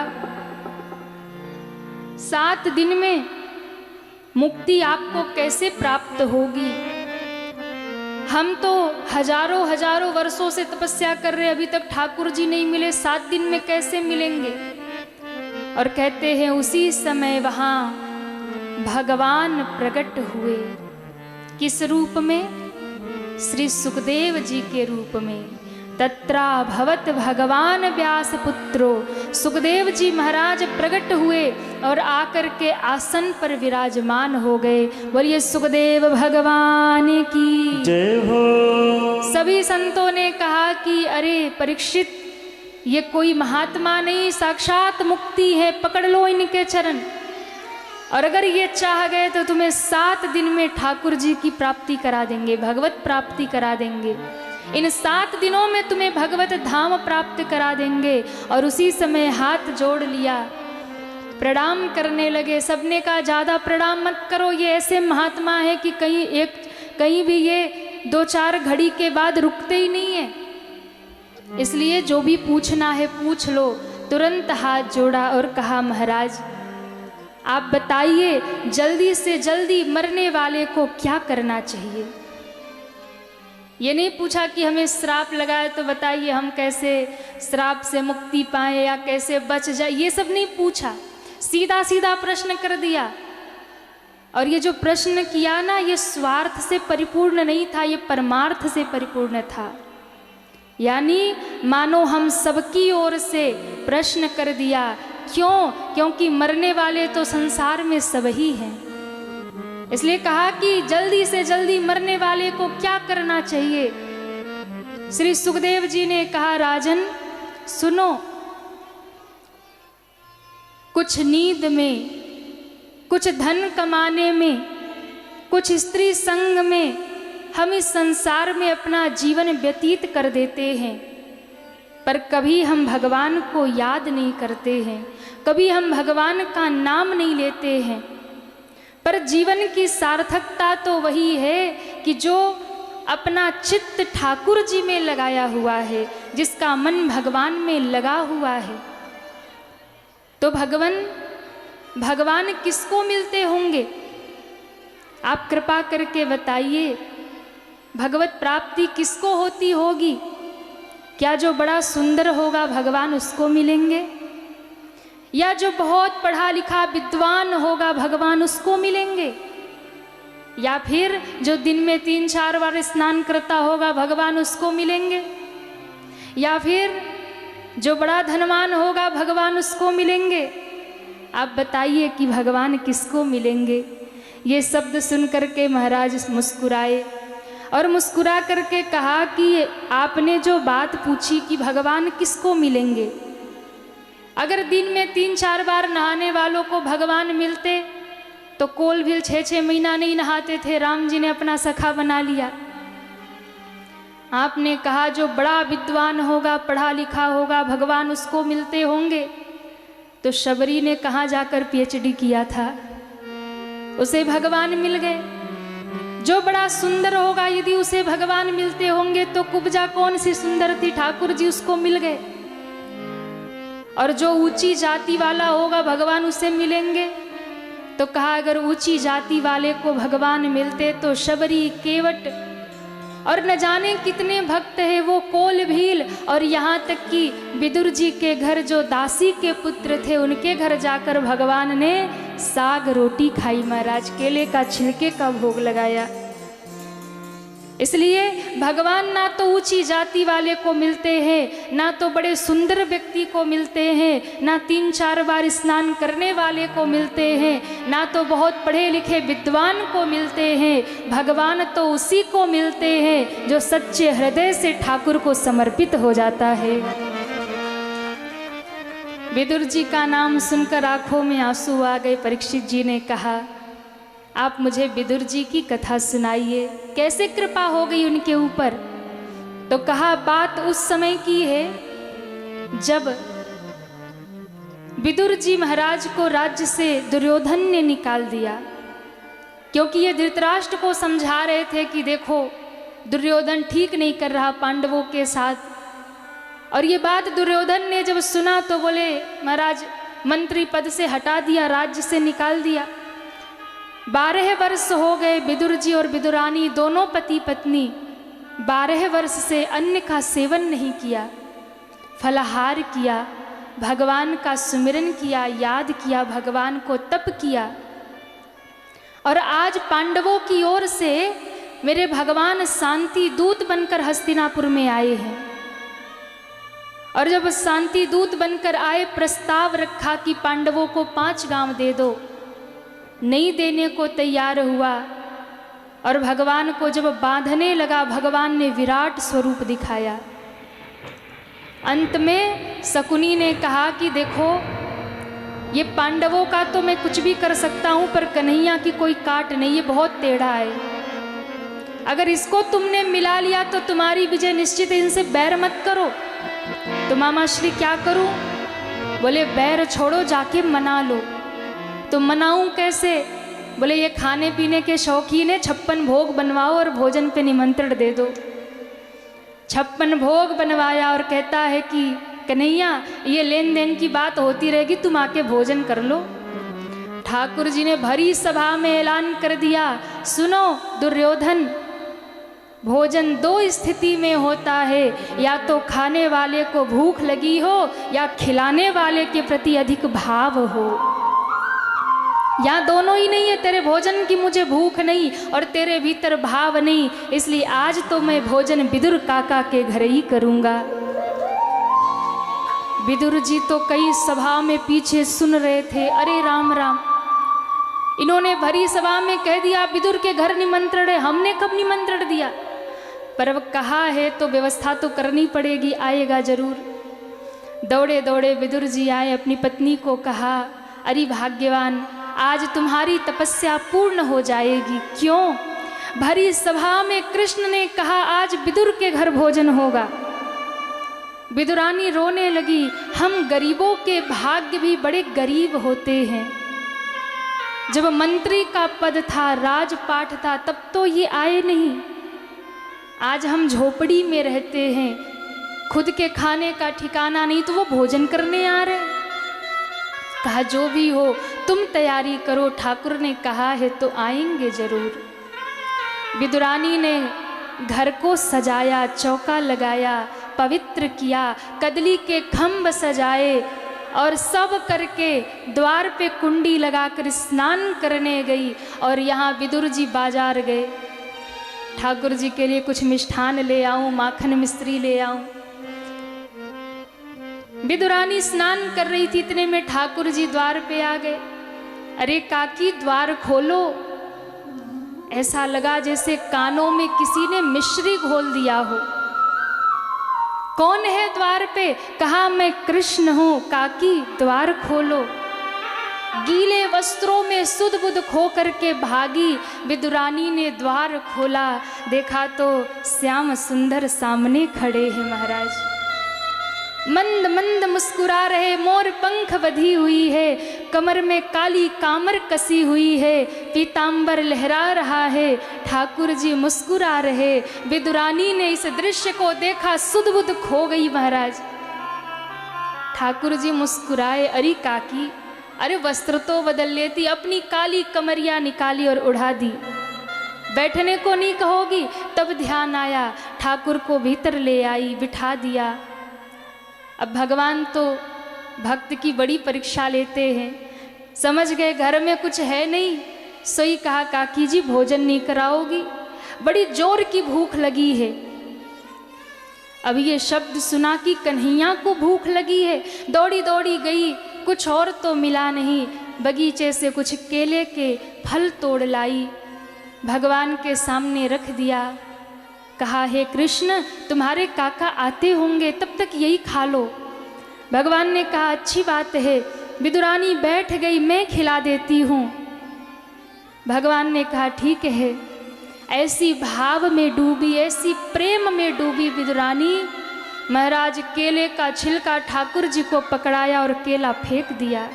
7 दिन में मुक्ति आपको कैसे प्राप्त होगी। हम तो हजारों हजारों वर्षों से तपस्या कर रहे, अभी तक ठाकुर जी नहीं मिले, 7 दिन में कैसे मिलेंगे। और कहते हैं उसी समय वहां भगवान प्रकट हुए। किस रूप में? श्री सुखदेव जी के रूप में। तत्रा भवत भगवान व्यास पुत्रो, सुखदेव जी महाराज प्रकट हुए और आकर के आसन पर विराजमान हो गए। बोलिए सुखदेव भगवान की जय हो। सभी संतों ने कहा कि अरे परीक्षित, ये कोई महात्मा नहीं, साक्षात मुक्ति है, पकड़ लो इनके चरण। और अगर ये चाह गए तो तुम्हें 7 दिन में ठाकुर जी की प्राप्ति करा देंगे, भगवत प्राप्ति करा देंगे। इन 7 दिनों में तुम्हें भगवत धाम प्राप्त करा देंगे। और उसी समय हाथ जोड़ लिया, प्रणाम करने लगे। सबने कहा ज़्यादा प्रणाम मत करो, ये ऐसे महात्मा है कि कहीं भी ये 2-4 घड़ी के बाद रुकते ही नहीं है, इसलिए जो भी पूछना है पूछ लो। तुरंत हाथ जोड़ा और कहा, महाराज आप बताइए जल्दी से जल्दी मरने वाले को क्या करना चाहिए। ये नहीं पूछा कि हमें श्राप लगाए तो बताइए हम कैसे श्राप से मुक्ति पाए या कैसे बच जाए, ये सब नहीं पूछा, सीधा सीधा प्रश्न कर दिया। और ये जो प्रश्न किया ना, ये स्वार्थ से परिपूर्ण नहीं था, ये परमार्थ से परिपूर्ण था। यानी मानो हम सबकी ओर से प्रश्न कर दिया। क्यों? क्योंकि मरने वाले तो संसार में सब ही हैं। इसलिए कहा कि जल्दी से जल्दी मरने वाले को क्या करना चाहिए। श्री सुखदेव जी ने कहा, राजन सुनो, कुछ नींद में, कुछ धन कमाने में, कुछ स्त्री संग में हम इस संसार में अपना जीवन व्यतीत कर देते हैं, पर कभी हम भगवान को याद नहीं करते हैं, कभी हम भगवान का नाम नहीं लेते हैं। पर जीवन की सार्थकता तो वही है कि जो अपना चित्त ठाकुर जी में लगाया हुआ है, जिसका मन भगवान में लगा हुआ है। तो भगवान किसको मिलते होंगे? आप कृपा करके बताइए, भगवत प्राप्ति किसको होती होगी? क्या जो बड़ा सुंदर होगा भगवान उसको मिलेंगे, या जो बहुत पढ़ा लिखा विद्वान होगा भगवान उसको मिलेंगे, या फिर जो दिन में 3-4 बार स्नान करता होगा भगवान उसको मिलेंगे, या फिर जो बड़ा धनवान होगा भगवान उसको मिलेंगे? आप बताइए कि भगवान किसको मिलेंगे? ये शब्द सुन करके महाराज मुस्कुराए और मुस्कुरा करके कहा कि आपने जो बात पूछी कि भगवान किसको मिलेंगे, अगर दिन में 3-4 बार नहाने वालों को भगवान मिलते तो कोल भी 6-6 महीना नहीं नहाते थे, राम जी ने अपना सखा बना लिया। आपने कहा जो बड़ा विद्वान होगा, पढ़ा लिखा होगा भगवान उसको मिलते होंगे, तो शबरी ने कहाँ जाकर PhD किया था, उसे भगवान मिल गए। जो बड़ा सुंदर होगा यदि उसे भगवान मिलते होंगे तो कुब्जा कौन सी सुंदर थी, ठाकुर जी उसको मिल गए। और जो ऊंची जाति वाला होगा भगवान उसे मिलेंगे, तो कहा अगर ऊंची जाति वाले को भगवान मिलते तो शबरी, केवट और न जाने कितने भक्त हैं वो कोल भील, और यहाँ तक कि विदुर जी के घर जो दासी के पुत्र थे उनके घर जाकर भगवान ने साग रोटी खाई, महाराज केले का छिलके का भोग लगाया। इसलिए भगवान ना तो ऊंची जाति वाले को मिलते हैं, ना तो बड़े सुंदर व्यक्ति को मिलते हैं, ना 3-4 बार स्नान करने वाले को मिलते हैं, ना तो बहुत पढ़े लिखे विद्वान को मिलते हैं। भगवान तो उसी को मिलते हैं जो सच्चे हृदय से ठाकुर को समर्पित हो जाता है। विदुर जी का नाम सुनकर आंखों में आंसू आ गए। परीक्षित जी ने कहा, आप मुझे विदुर जी की कथा सुनाइए, कैसे कृपा हो गई उनके ऊपर। तो कहा बात उस समय की है जब विदुर जी महाराज को राज्य से दुर्योधन ने निकाल दिया, क्योंकि ये धृतराष्ट्र को समझा रहे थे कि देखो दुर्योधन ठीक नहीं कर रहा पांडवों के साथ। और ये बात दुर्योधन ने जब सुना तो बोले महाराज मंत्री पद से हटा दिया, राज्य से निकाल दिया। 12 वर्ष हो गए विदुर जी और विदुरानी दोनों पति पत्नी 12 वर्ष से अन्न का सेवन नहीं किया, फलाहार किया, भगवान का सुमिरन किया, याद किया, भगवान को तप किया। और आज पांडवों की ओर से मेरे भगवान शांति दूत बनकर हस्तिनापुर में आए हैं। और जब शांति दूत बनकर आए, प्रस्ताव रखा कि पांडवों को 5 गांव दे दो, नहीं देने को तैयार हुआ। और भगवान को जब बांधने लगा, भगवान ने विराट स्वरूप दिखाया। अंत में शकुनी ने कहा कि देखो ये पांडवों का तो मैं कुछ भी कर सकता हूं, पर कन्हैया की कोई काट नहीं, ये बहुत टेढ़ा है। अगर इसको तुमने मिला लिया तो तुम्हारी विजय निश्चित है, इनसे बैर मत करो। तो मामा श्री क्या करूं? बोले बैर छोड़ो, जाके मना लो। तो मनाऊं कैसे? बोले ये खाने पीने के शौकीन है, 56 भोग बनवाओ और भोजन पे निमंत्रण दे दो। 56 भोग बनवाया और कहता है कि कन्हैया ये लेन देन की बात होती रहेगी, तुम आके भोजन कर लो। ठाकुर जी ने भरी सभा में ऐलान कर दिया, सुनो दुर्योधन, भोजन 2 स्थिति में होता है, या तो खाने वाले को भूख लगी हो या खिलाने वाले के प्रति अधिक भाव हो। या दोनों ही नहीं है, तेरे भोजन की मुझे भूख नहीं और तेरे भीतर भाव नहीं, इसलिए आज तो मैं भोजन विदुर काका के घर ही करूंगा। विदुर जी तो कई सभा में पीछे सुन रहे थे, अरे राम राम, इन्होंने भरी सभा में कह दिया विदुर के घर निमंत्रण है, हमने कब निमंत्रण दिया? पर अब कहा है तो व्यवस्था तो करनी पड़ेगी, आएगा जरूर। दौड़े दौड़े विदुर जी आए, अपनी पत्नी को कहा, अरे भाग्यवान, आज तुम्हारी तपस्या पूर्ण हो जाएगी। क्यों? भरी सभा में कृष्ण ने कहा आज विदुर के घर भोजन होगा। विदुरानी रोने लगी, हम गरीबों के भाग्य भी बड़े गरीब होते हैं। जब मंत्री का पद था, राजपाट था, तब तो ये आए नहीं। आज हम झोपड़ी में रहते हैं, खुद के खाने का ठिकाना नहीं, तो वो भोजन करने आ रहे। कहा जो भी हो तुम तैयारी करो, ठाकुर ने कहा है तो आएंगे जरूर। विदुरानी ने घर को सजाया, चौका लगाया, पवित्र किया, कदली के खम्भ सजाए और सब करके द्वार पे कुंडी लगाकर स्नान करने गई। और यहाँ विदुर जी बाजार गए, ठाकुर जी के लिए कुछ मिष्ठान ले आऊं, माखन मिश्री ले आऊं। विदुरानी स्नान कर रही थी, इतने में ठाकुर जी द्वार पे आ गए। अरे काकी द्वार खोलो। ऐसा लगा जैसे कानों में किसी ने मिश्री घोल दिया हो। कौन है द्वार पे? कहा मैं कृष्ण हूं। काकी द्वार खोलो। गीले वस्त्रों में सुध बुध खो करके भागी। विदुरानी ने द्वार खोला, देखा तो श्याम सुंदर सामने खड़े हैं महाराज। मंद मंद मुस्कुरा रहे, मोर पंख बधी हुई है, कमर में काली कामर कसी हुई है, पीतांबर लहरा रहा है, ठाकुर जी मुस्कुरा रहे। विदुरानी ने इस दृश्य को देखा, सुध बुध खो गई महाराज। ठाकुर जी मुस्कुराए, अरे काकी, अरे वस्त्र तो बदल लेती। अपनी काली कमरिया निकाली और उड़ा दी। बैठने को नहीं कहोगी? तब ध्यान आया, ठाकुर को भीतर ले आई, बिठा दिया। अब भगवान तो भक्त की बड़ी परीक्षा लेते हैं। समझ गए घर में कुछ है नहीं, सोई कहा काकी जी भोजन नहीं कराओगी? बड़ी जोर की भूख लगी है। अब ये शब्द सुना कि कन्हैया को भूख लगी है। दौड़ी दौड़ी गई, कुछ और तो मिला नहीं, बगीचे से कुछ केले के फल तोड़ लाई, भगवान के सामने रख दिया। कहा हे कृष्ण, तुम्हारे काका आते होंगे, तब तक यही खा लो। भगवान ने कहा अच्छी बात है। विदुरानी बैठ गई, मैं खिला देती हूँ। भगवान ने कहा ठीक है। ऐसी भाव में डूबी, ऐसी प्रेम में डूबी विदुरानी, महाराज केले का छिलका ठाकुर जी को पकड़ाया और केला फेंक दिया।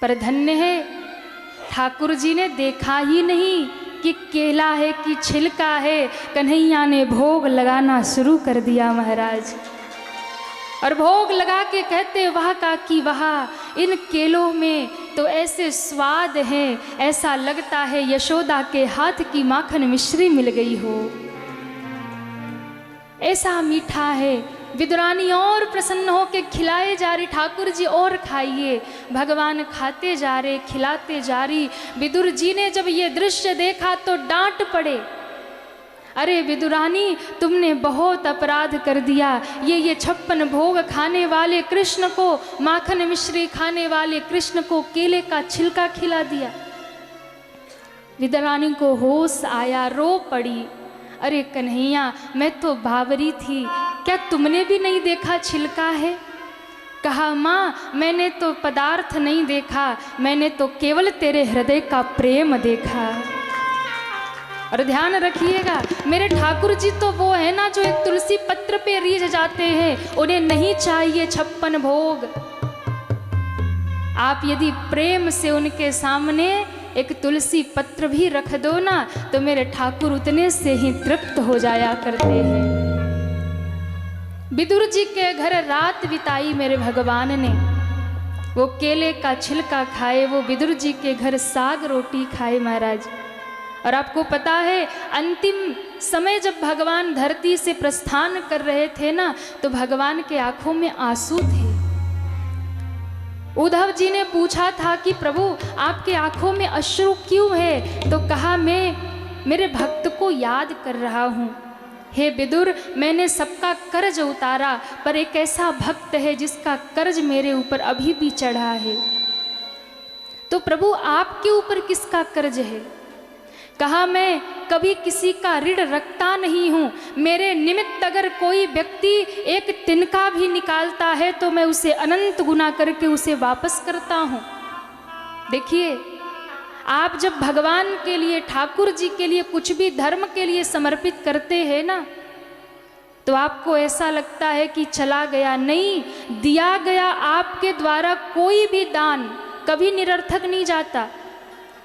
पर धन्य है, ठाकुर जी ने देखा ही नहीं कि केला है कि छिलका है। कन्हैया ने भोग लगाना शुरू कर दिया महाराज। और भोग लगा के कहते, वाह काकी वाह, इन केलों में तो ऐसे स्वाद हैं, ऐसा लगता है यशोदा के हाथ की माखन मिश्री मिल गई हो, ऐसा मीठा है। विदुरानी और प्रसन्न हो के खिलाए जा रही, ठाकुर जी और खाइए। भगवान खाते जा रहे, खिलाते जा रही। विदुर जी ने जब ये दृश्य देखा तो डांट पड़े, अरे विदुरानी तुमने बहुत अपराध कर दिया। ये 56 भोग खाने वाले कृष्ण को, माखन मिश्री खाने वाले कृष्ण को केले का छिलका खिला दिया। विदुरानी को होश आया, रो पड़ी, अरे कन्हैया मैं तो बावरी थी, क्या तुमने भी नहीं देखा छिलका है? कहा माँ मैंने तो पदार्थ नहीं देखा, मैंने तो केवल तेरे हृदय का प्रेम देखा। और ध्यान रखिएगा मेरे ठाकुर जी तो वो है ना जो एक तुलसी पत्र पे रीझ जाते हैं, उन्हें नहीं चाहिए 56 भोग। आप यदि प्रेम से उनके सामने एक तुलसी पत्र भी रख दो ना तो मेरे ठाकुर उतने से ही तृप्त हो जाया करते हैं। विदुर जी के घर रात बिताई मेरे भगवान ने, वो केले का छिलका खाए, वो विदुर जी के घर साग रोटी खाए महाराज। और आपको पता है अंतिम समय जब भगवान धरती से प्रस्थान कर रहे थे ना तो भगवान के आंखों में आंसू थे। उद्धव जी ने पूछा था कि प्रभु आपके आंखों में अश्रु क्यों है, तो कहा मैं मेरे भक्त को याद कर रहा हूँ। हे विदुर मैंने सबका कर्ज उतारा पर एक ऐसा भक्त है जिसका कर्ज मेरे ऊपर अभी भी चढ़ा है। तो प्रभु आपके ऊपर किसका कर्ज है? कहा मैं कभी किसी का ऋण रखता नहीं हूँ, मेरे निमित्त अगर कोई व्यक्ति एक तिनका भी निकालता है तो मैं उसे अनंत गुना करके उसे वापस करता हूँ। देखिए आप जब भगवान के लिए ठाकुर जी के लिए कुछ भी धर्म के लिए समर्पित करते हैं ना तो आपको ऐसा लगता है कि चला गया, नहीं, दिया गया आपके द्वारा कोई भी दान कभी निरर्थक नहीं जाता।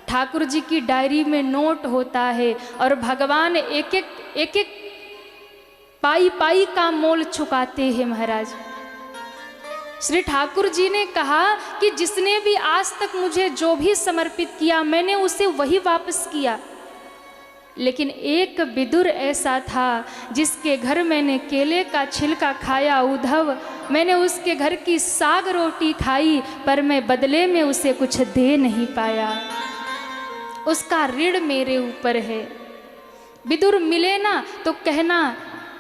ठाकुर जी की डायरी में नोट होता है और भगवान एक एक पाई पाई का मोल चुकाते हैं महाराज। श्री ठाकुर जी ने कहा कि जिसने भी आज तक मुझे जो भी समर्पित किया मैंने उसे वही वापस किया, लेकिन एक विदुर ऐसा था जिसके घर मैंने केले का छिलका खाया उद्धव, मैंने उसके घर की साग रोटी खाई पर मैं बदले में उसे कुछ दे नहीं पाया, उसका ऋण मेरे ऊपर है। विदुर मिले ना तो कहना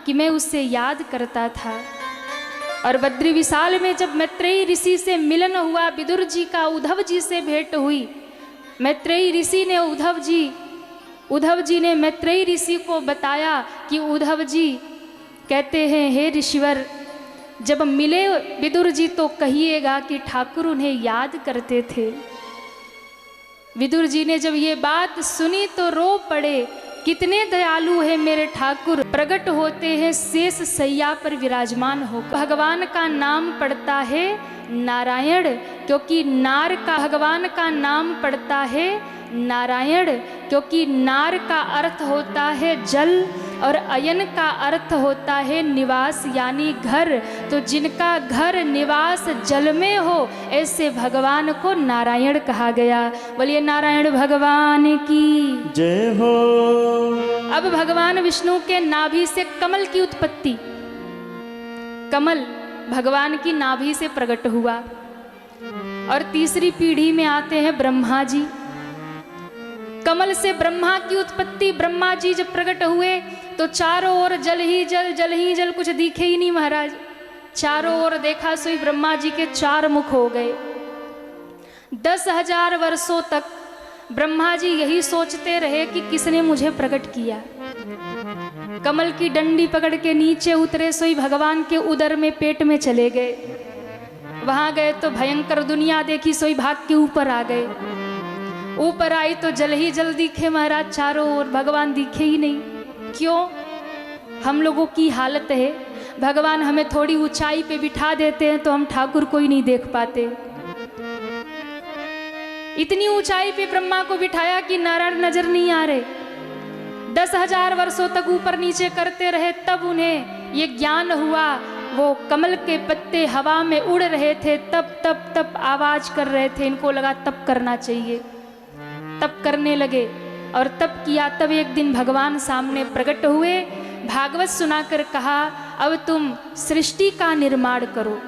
कि मैं उसे याद करता था। और बद्री विशाल में जब मैत्रेयी ऋषि से मिलन हुआ, विदुर जी का उद्धव जी से भेंट हुई, मैत्रेयी ऋषि ने उद्धव जी ने मैत्रेयी ऋषि को बताया कि उद्धव जी कहते हैं हे ऋषिवर जब मिले विदुर जी तो कहिएगा कि ठाकुर उन्हें याद करते थे। विदुर जी ने जब ये बात सुनी तो रो पड़े, कितने दयालु है मेरे ठाकुर, प्रकट होते हैं शेष सैया पर विराजमान हो। भगवान का नाम पड़ता है नारायण, क्योंकि नार का भगवान का नाम पड़ता है नारायण, क्योंकि नार का अर्थ होता है जल और अयन का अर्थ होता है निवास यानी घर। तो जिनका घर निवास जल में हो ऐसे भगवान को नारायण कहा गया। बोलिए नारायण भगवान की जय हो। अब भगवान विष्णु के नाभि से कमल की उत्पत्ति, कमल भगवान की नाभि से प्रकट हुआ। और तीसरी पीढ़ी में आते हैं ब्रह्मा जी। कमल से ब्रह्मा की उत्पत्ति, ब्रह्मा जी जब प्रकट हुए तो चारों ओर जल ही जल, जल ही जल, कुछ दिखे ही नहीं महाराज। चारों ओर देखा सोई ब्रह्मा जी के 4 मुख हो गए। 10,000 वर्षों तक ब्रह्मा जी यही सोचते रहे कि किसने मुझे प्रकट किया। कमल की डंडी पकड़ के नीचे उतरे, सोई भगवान के उदर में पेट में चले गए। वहां गए तो भयंकर दुनिया देखी, सोई भाग के ऊपर आ गए। ऊपर आई तो जल ही जल दिखे महाराज, चारों ओर भगवान दिखे ही नहीं। क्यों? हम लोगों की हालत है, भगवान हमें थोड़ी ऊंचाई पे बिठा देते हैं तो हम ठाकुर को ही नहीं देख पाते। इतनी ऊंचाई पे ब्रह्मा को बिठाया कि नारायण नजर नहीं आ रहे। 10,000 वर्षों तक ऊपर नीचे करते रहे, तब उन्हें ये ज्ञान हुआ। वो कमल के पत्ते हवा में उड़ रहे थे, तब तब तब आवाज कर रहे थे। इनको लगा तब करना चाहिए, तब करने लगे और तब किया। तब एक दिन भगवान सामने प्रकट हुए, भागवत सुनाकर कहा अब तुम सृष्टि का निर्माण करो।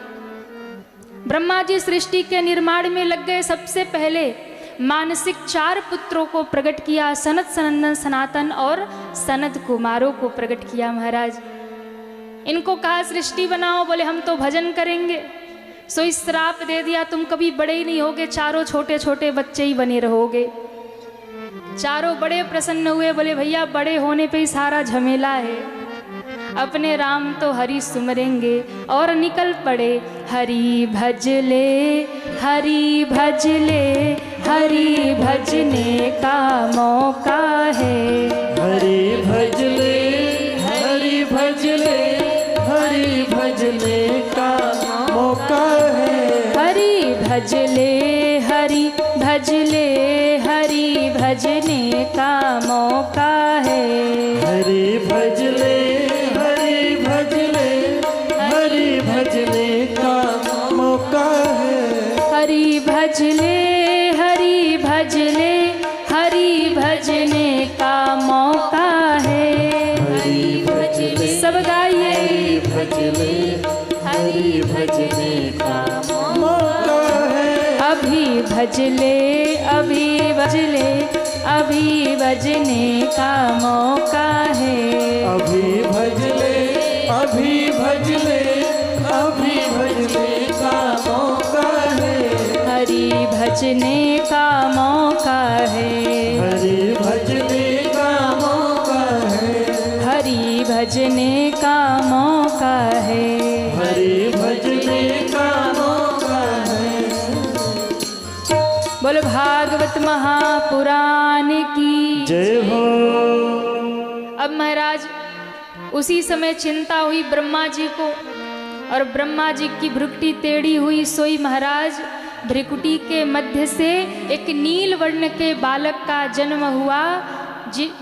ब्रह्मा जी सृष्टि के निर्माण में लग गए। सबसे पहले मानसिक 4 पुत्रों को प्रकट किया, सनत, सनंदन, सनातन और सनत कुमारों को प्रकट किया महाराज। इनको कहा सृष्टि बनाओ, बोले हम तो भजन करेंगे। सो इस श्राप दे दिया, तुम कभी बड़े ही नहीं होगे, चारों छोटे छोटे बच्चे ही बने रहोगे। चारों बड़े प्रसन्न हुए, बोले भैया बड़े होने पे ही सारा झमेला है, अपने राम तो हरि सुमरेंगे और निकल पड़े। हरि भजले हरि भजले, हरि भजने का मौका है। हरि भजले हरि भजले, हरि भजने का मौका है। हरि भजले हरि भजले, हरि भजने का मौका है। हरि भजले हरि भजले, हरि भजने का मौका है। हरि भजले हरि भजले, हरि भजने का मौका है। हरि भजले सब गाइए। भजले, हरि भजने का मौका है। अभी भजले अभी भजले, अभी भजने का मौका है। अभी भजले अभी भजले, अभी भजने का मौका है। हरि भजने का मौका है। हरि भजने का मौका है। हरि भजने का मौका है। हरि भजने का मौका है। बोल भागवत महापुराण की जय हो। अब महाराज उसी समय चिंता हुई ब्रह्मा जी को, और ब्रह्मा जी की भ्रुकुटी टेढ़ी हुई। सोई महाराज भ्रिकुटी के मध्य से एक नील वर्ण के बालक का जन्म हुआ,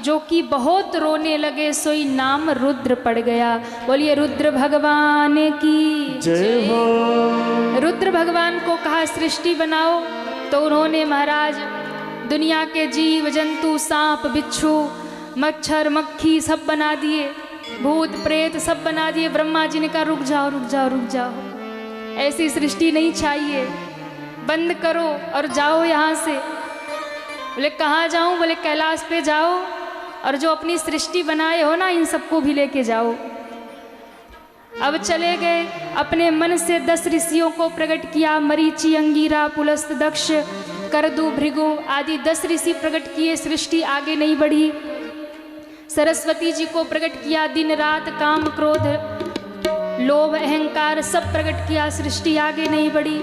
जो कि बहुत रोने लगे। सोई नाम रुद्र पड़ गया। बोलिए रुद्र भगवान की जय हो। रुद्र भगवान को कहा सृष्टि बनाओ, तो उन्होंने महाराज दुनिया के जीव जंतु, सांप बिच्छू, मच्छर मक्खी सब बना दिए, भूत प्रेत सब बना दिए। ब्रह्मा जी ने कहा रुक जाओ रुक जाओ रुक जाओ, ऐसी सृष्टि नहीं चाहिए, बंद करो और जाओ यहाँ से। बोले कहाँ जाऊँ? बोले कैलाश पे जाओ, और जो अपनी सृष्टि बनाए हो ना, इन सबको भी लेके जाओ। अब चले गए, अपने मन से 10 ऋषियों को प्रकट किया। मरीचि, अंगिरा, पुलस्त, दक्ष, करदु, भृगु आदि 10 ऋषि प्रकट किए। सृष्टि आगे नहीं बढ़ी। सरस्वती जी को प्रकट किया। दिन रात काम क्रोध लोभ अहंकार सब प्रकट किया, सृष्टि आगे नहीं बढ़ी।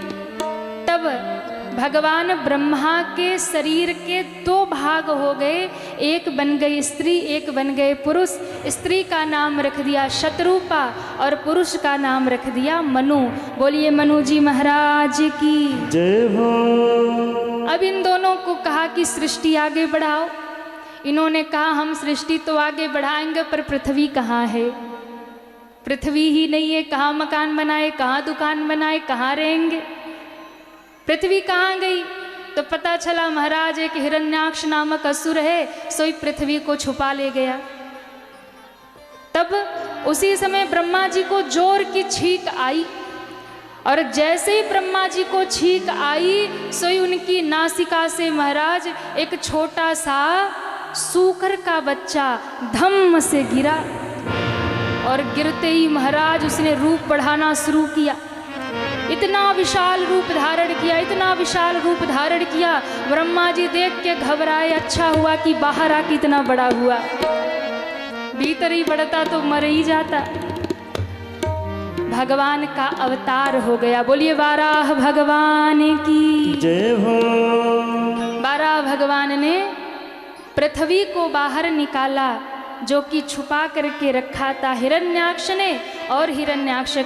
तब भगवान ब्रह्मा के शरीर के 2 भाग हो गए, एक बन गई स्त्री, एक बन गए पुरुष। स्त्री का नाम रख दिया शतरूपा और पुरुष का नाम रख दिया मनु। बोलिए मनु जी महाराज की जय हो। अब इन दोनों को कहा कि सृष्टि आगे बढ़ाओ। इन्होंने कहा हम सृष्टि तो आगे बढ़ाएंगे, पर पृथ्वी कहाँ है? पृथ्वी ही नहीं है, कहाँ मकान बनाए, कहाँ दुकान बनाए, कहाँ रहेंगे? पृथ्वी कहाँ गई? तो पता चला महाराज एक हिरण्याक्ष नामक असुर है, सोई पृथ्वी को छुपा ले गया। तब उसी समय ब्रह्मा जी को जोर की छींक आई, और जैसे ही ब्रह्मा जी को छींक आई, सोई उनकी नासिका से महाराज एक छोटा सा सूकर का बच्चा धम्म से गिरा, और गिरते ही महाराज उसने रूप बढ़ाना शुरू किया। इतना विशाल रूप धारण किया, इतना विशाल रूप धारण किया। ब्रह्मा जी देख के घबराए, अच्छा हुआ कि बाहर आके इतना बड़ा हुआ, भीतर ही बढ़ता तो मर ही जाता। भगवान का अवतार हो गया। बोलिए वाराह भगवान की जय हो। वाराह भगवान ने पृथ्वी को बाहर निकाला, जो कि छुपा करके रखा था हिरण्याक्ष ने और हिरण्याक्ष।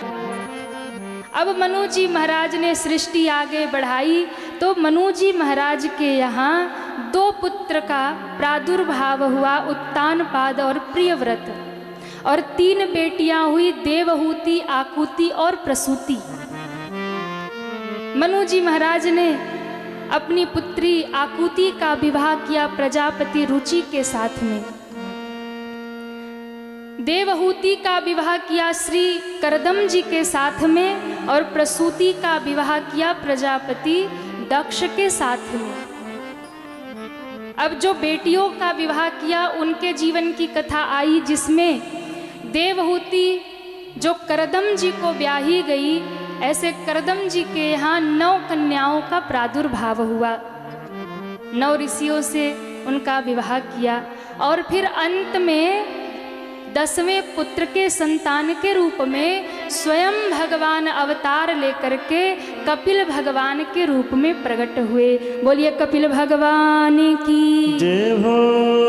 अब मनु जी महाराज ने सृष्टि आगे बढ़ाई, तो मनु जी महाराज के यहाँ 2 पुत्र का प्रादुर्भाव हुआ, उत्तानपाद और प्रियव्रत, और 3 बेटियां हुई, देवहूति, आकुति और प्रसूति। मनु जी महाराज ने अपनी पुत्री आकुति का विवाह किया प्रजापति रुचि के साथ में। देवहूति का विवाह किया श्री करदम जी के साथ में, और प्रसूति का विवाह किया प्रजापति दक्ष के साथ में। अब जो बेटियों का विवाह किया उनके जीवन की कथा आई, जिसमें देवहूति जो करदम जी को ब्याही गई, ऐसे करदम जी के यहाँ 9 कन्याओं का प्रादुर्भाव हुआ। 9 ऋषियों से उनका विवाह किया, और फिर अंत में 10वें पुत्र के संतान के रूप में स्वयं भगवान अवतार लेकर के कपिल भगवान के रूप में प्रकट हुए। बोलिए कपिल भगवान की जय हो।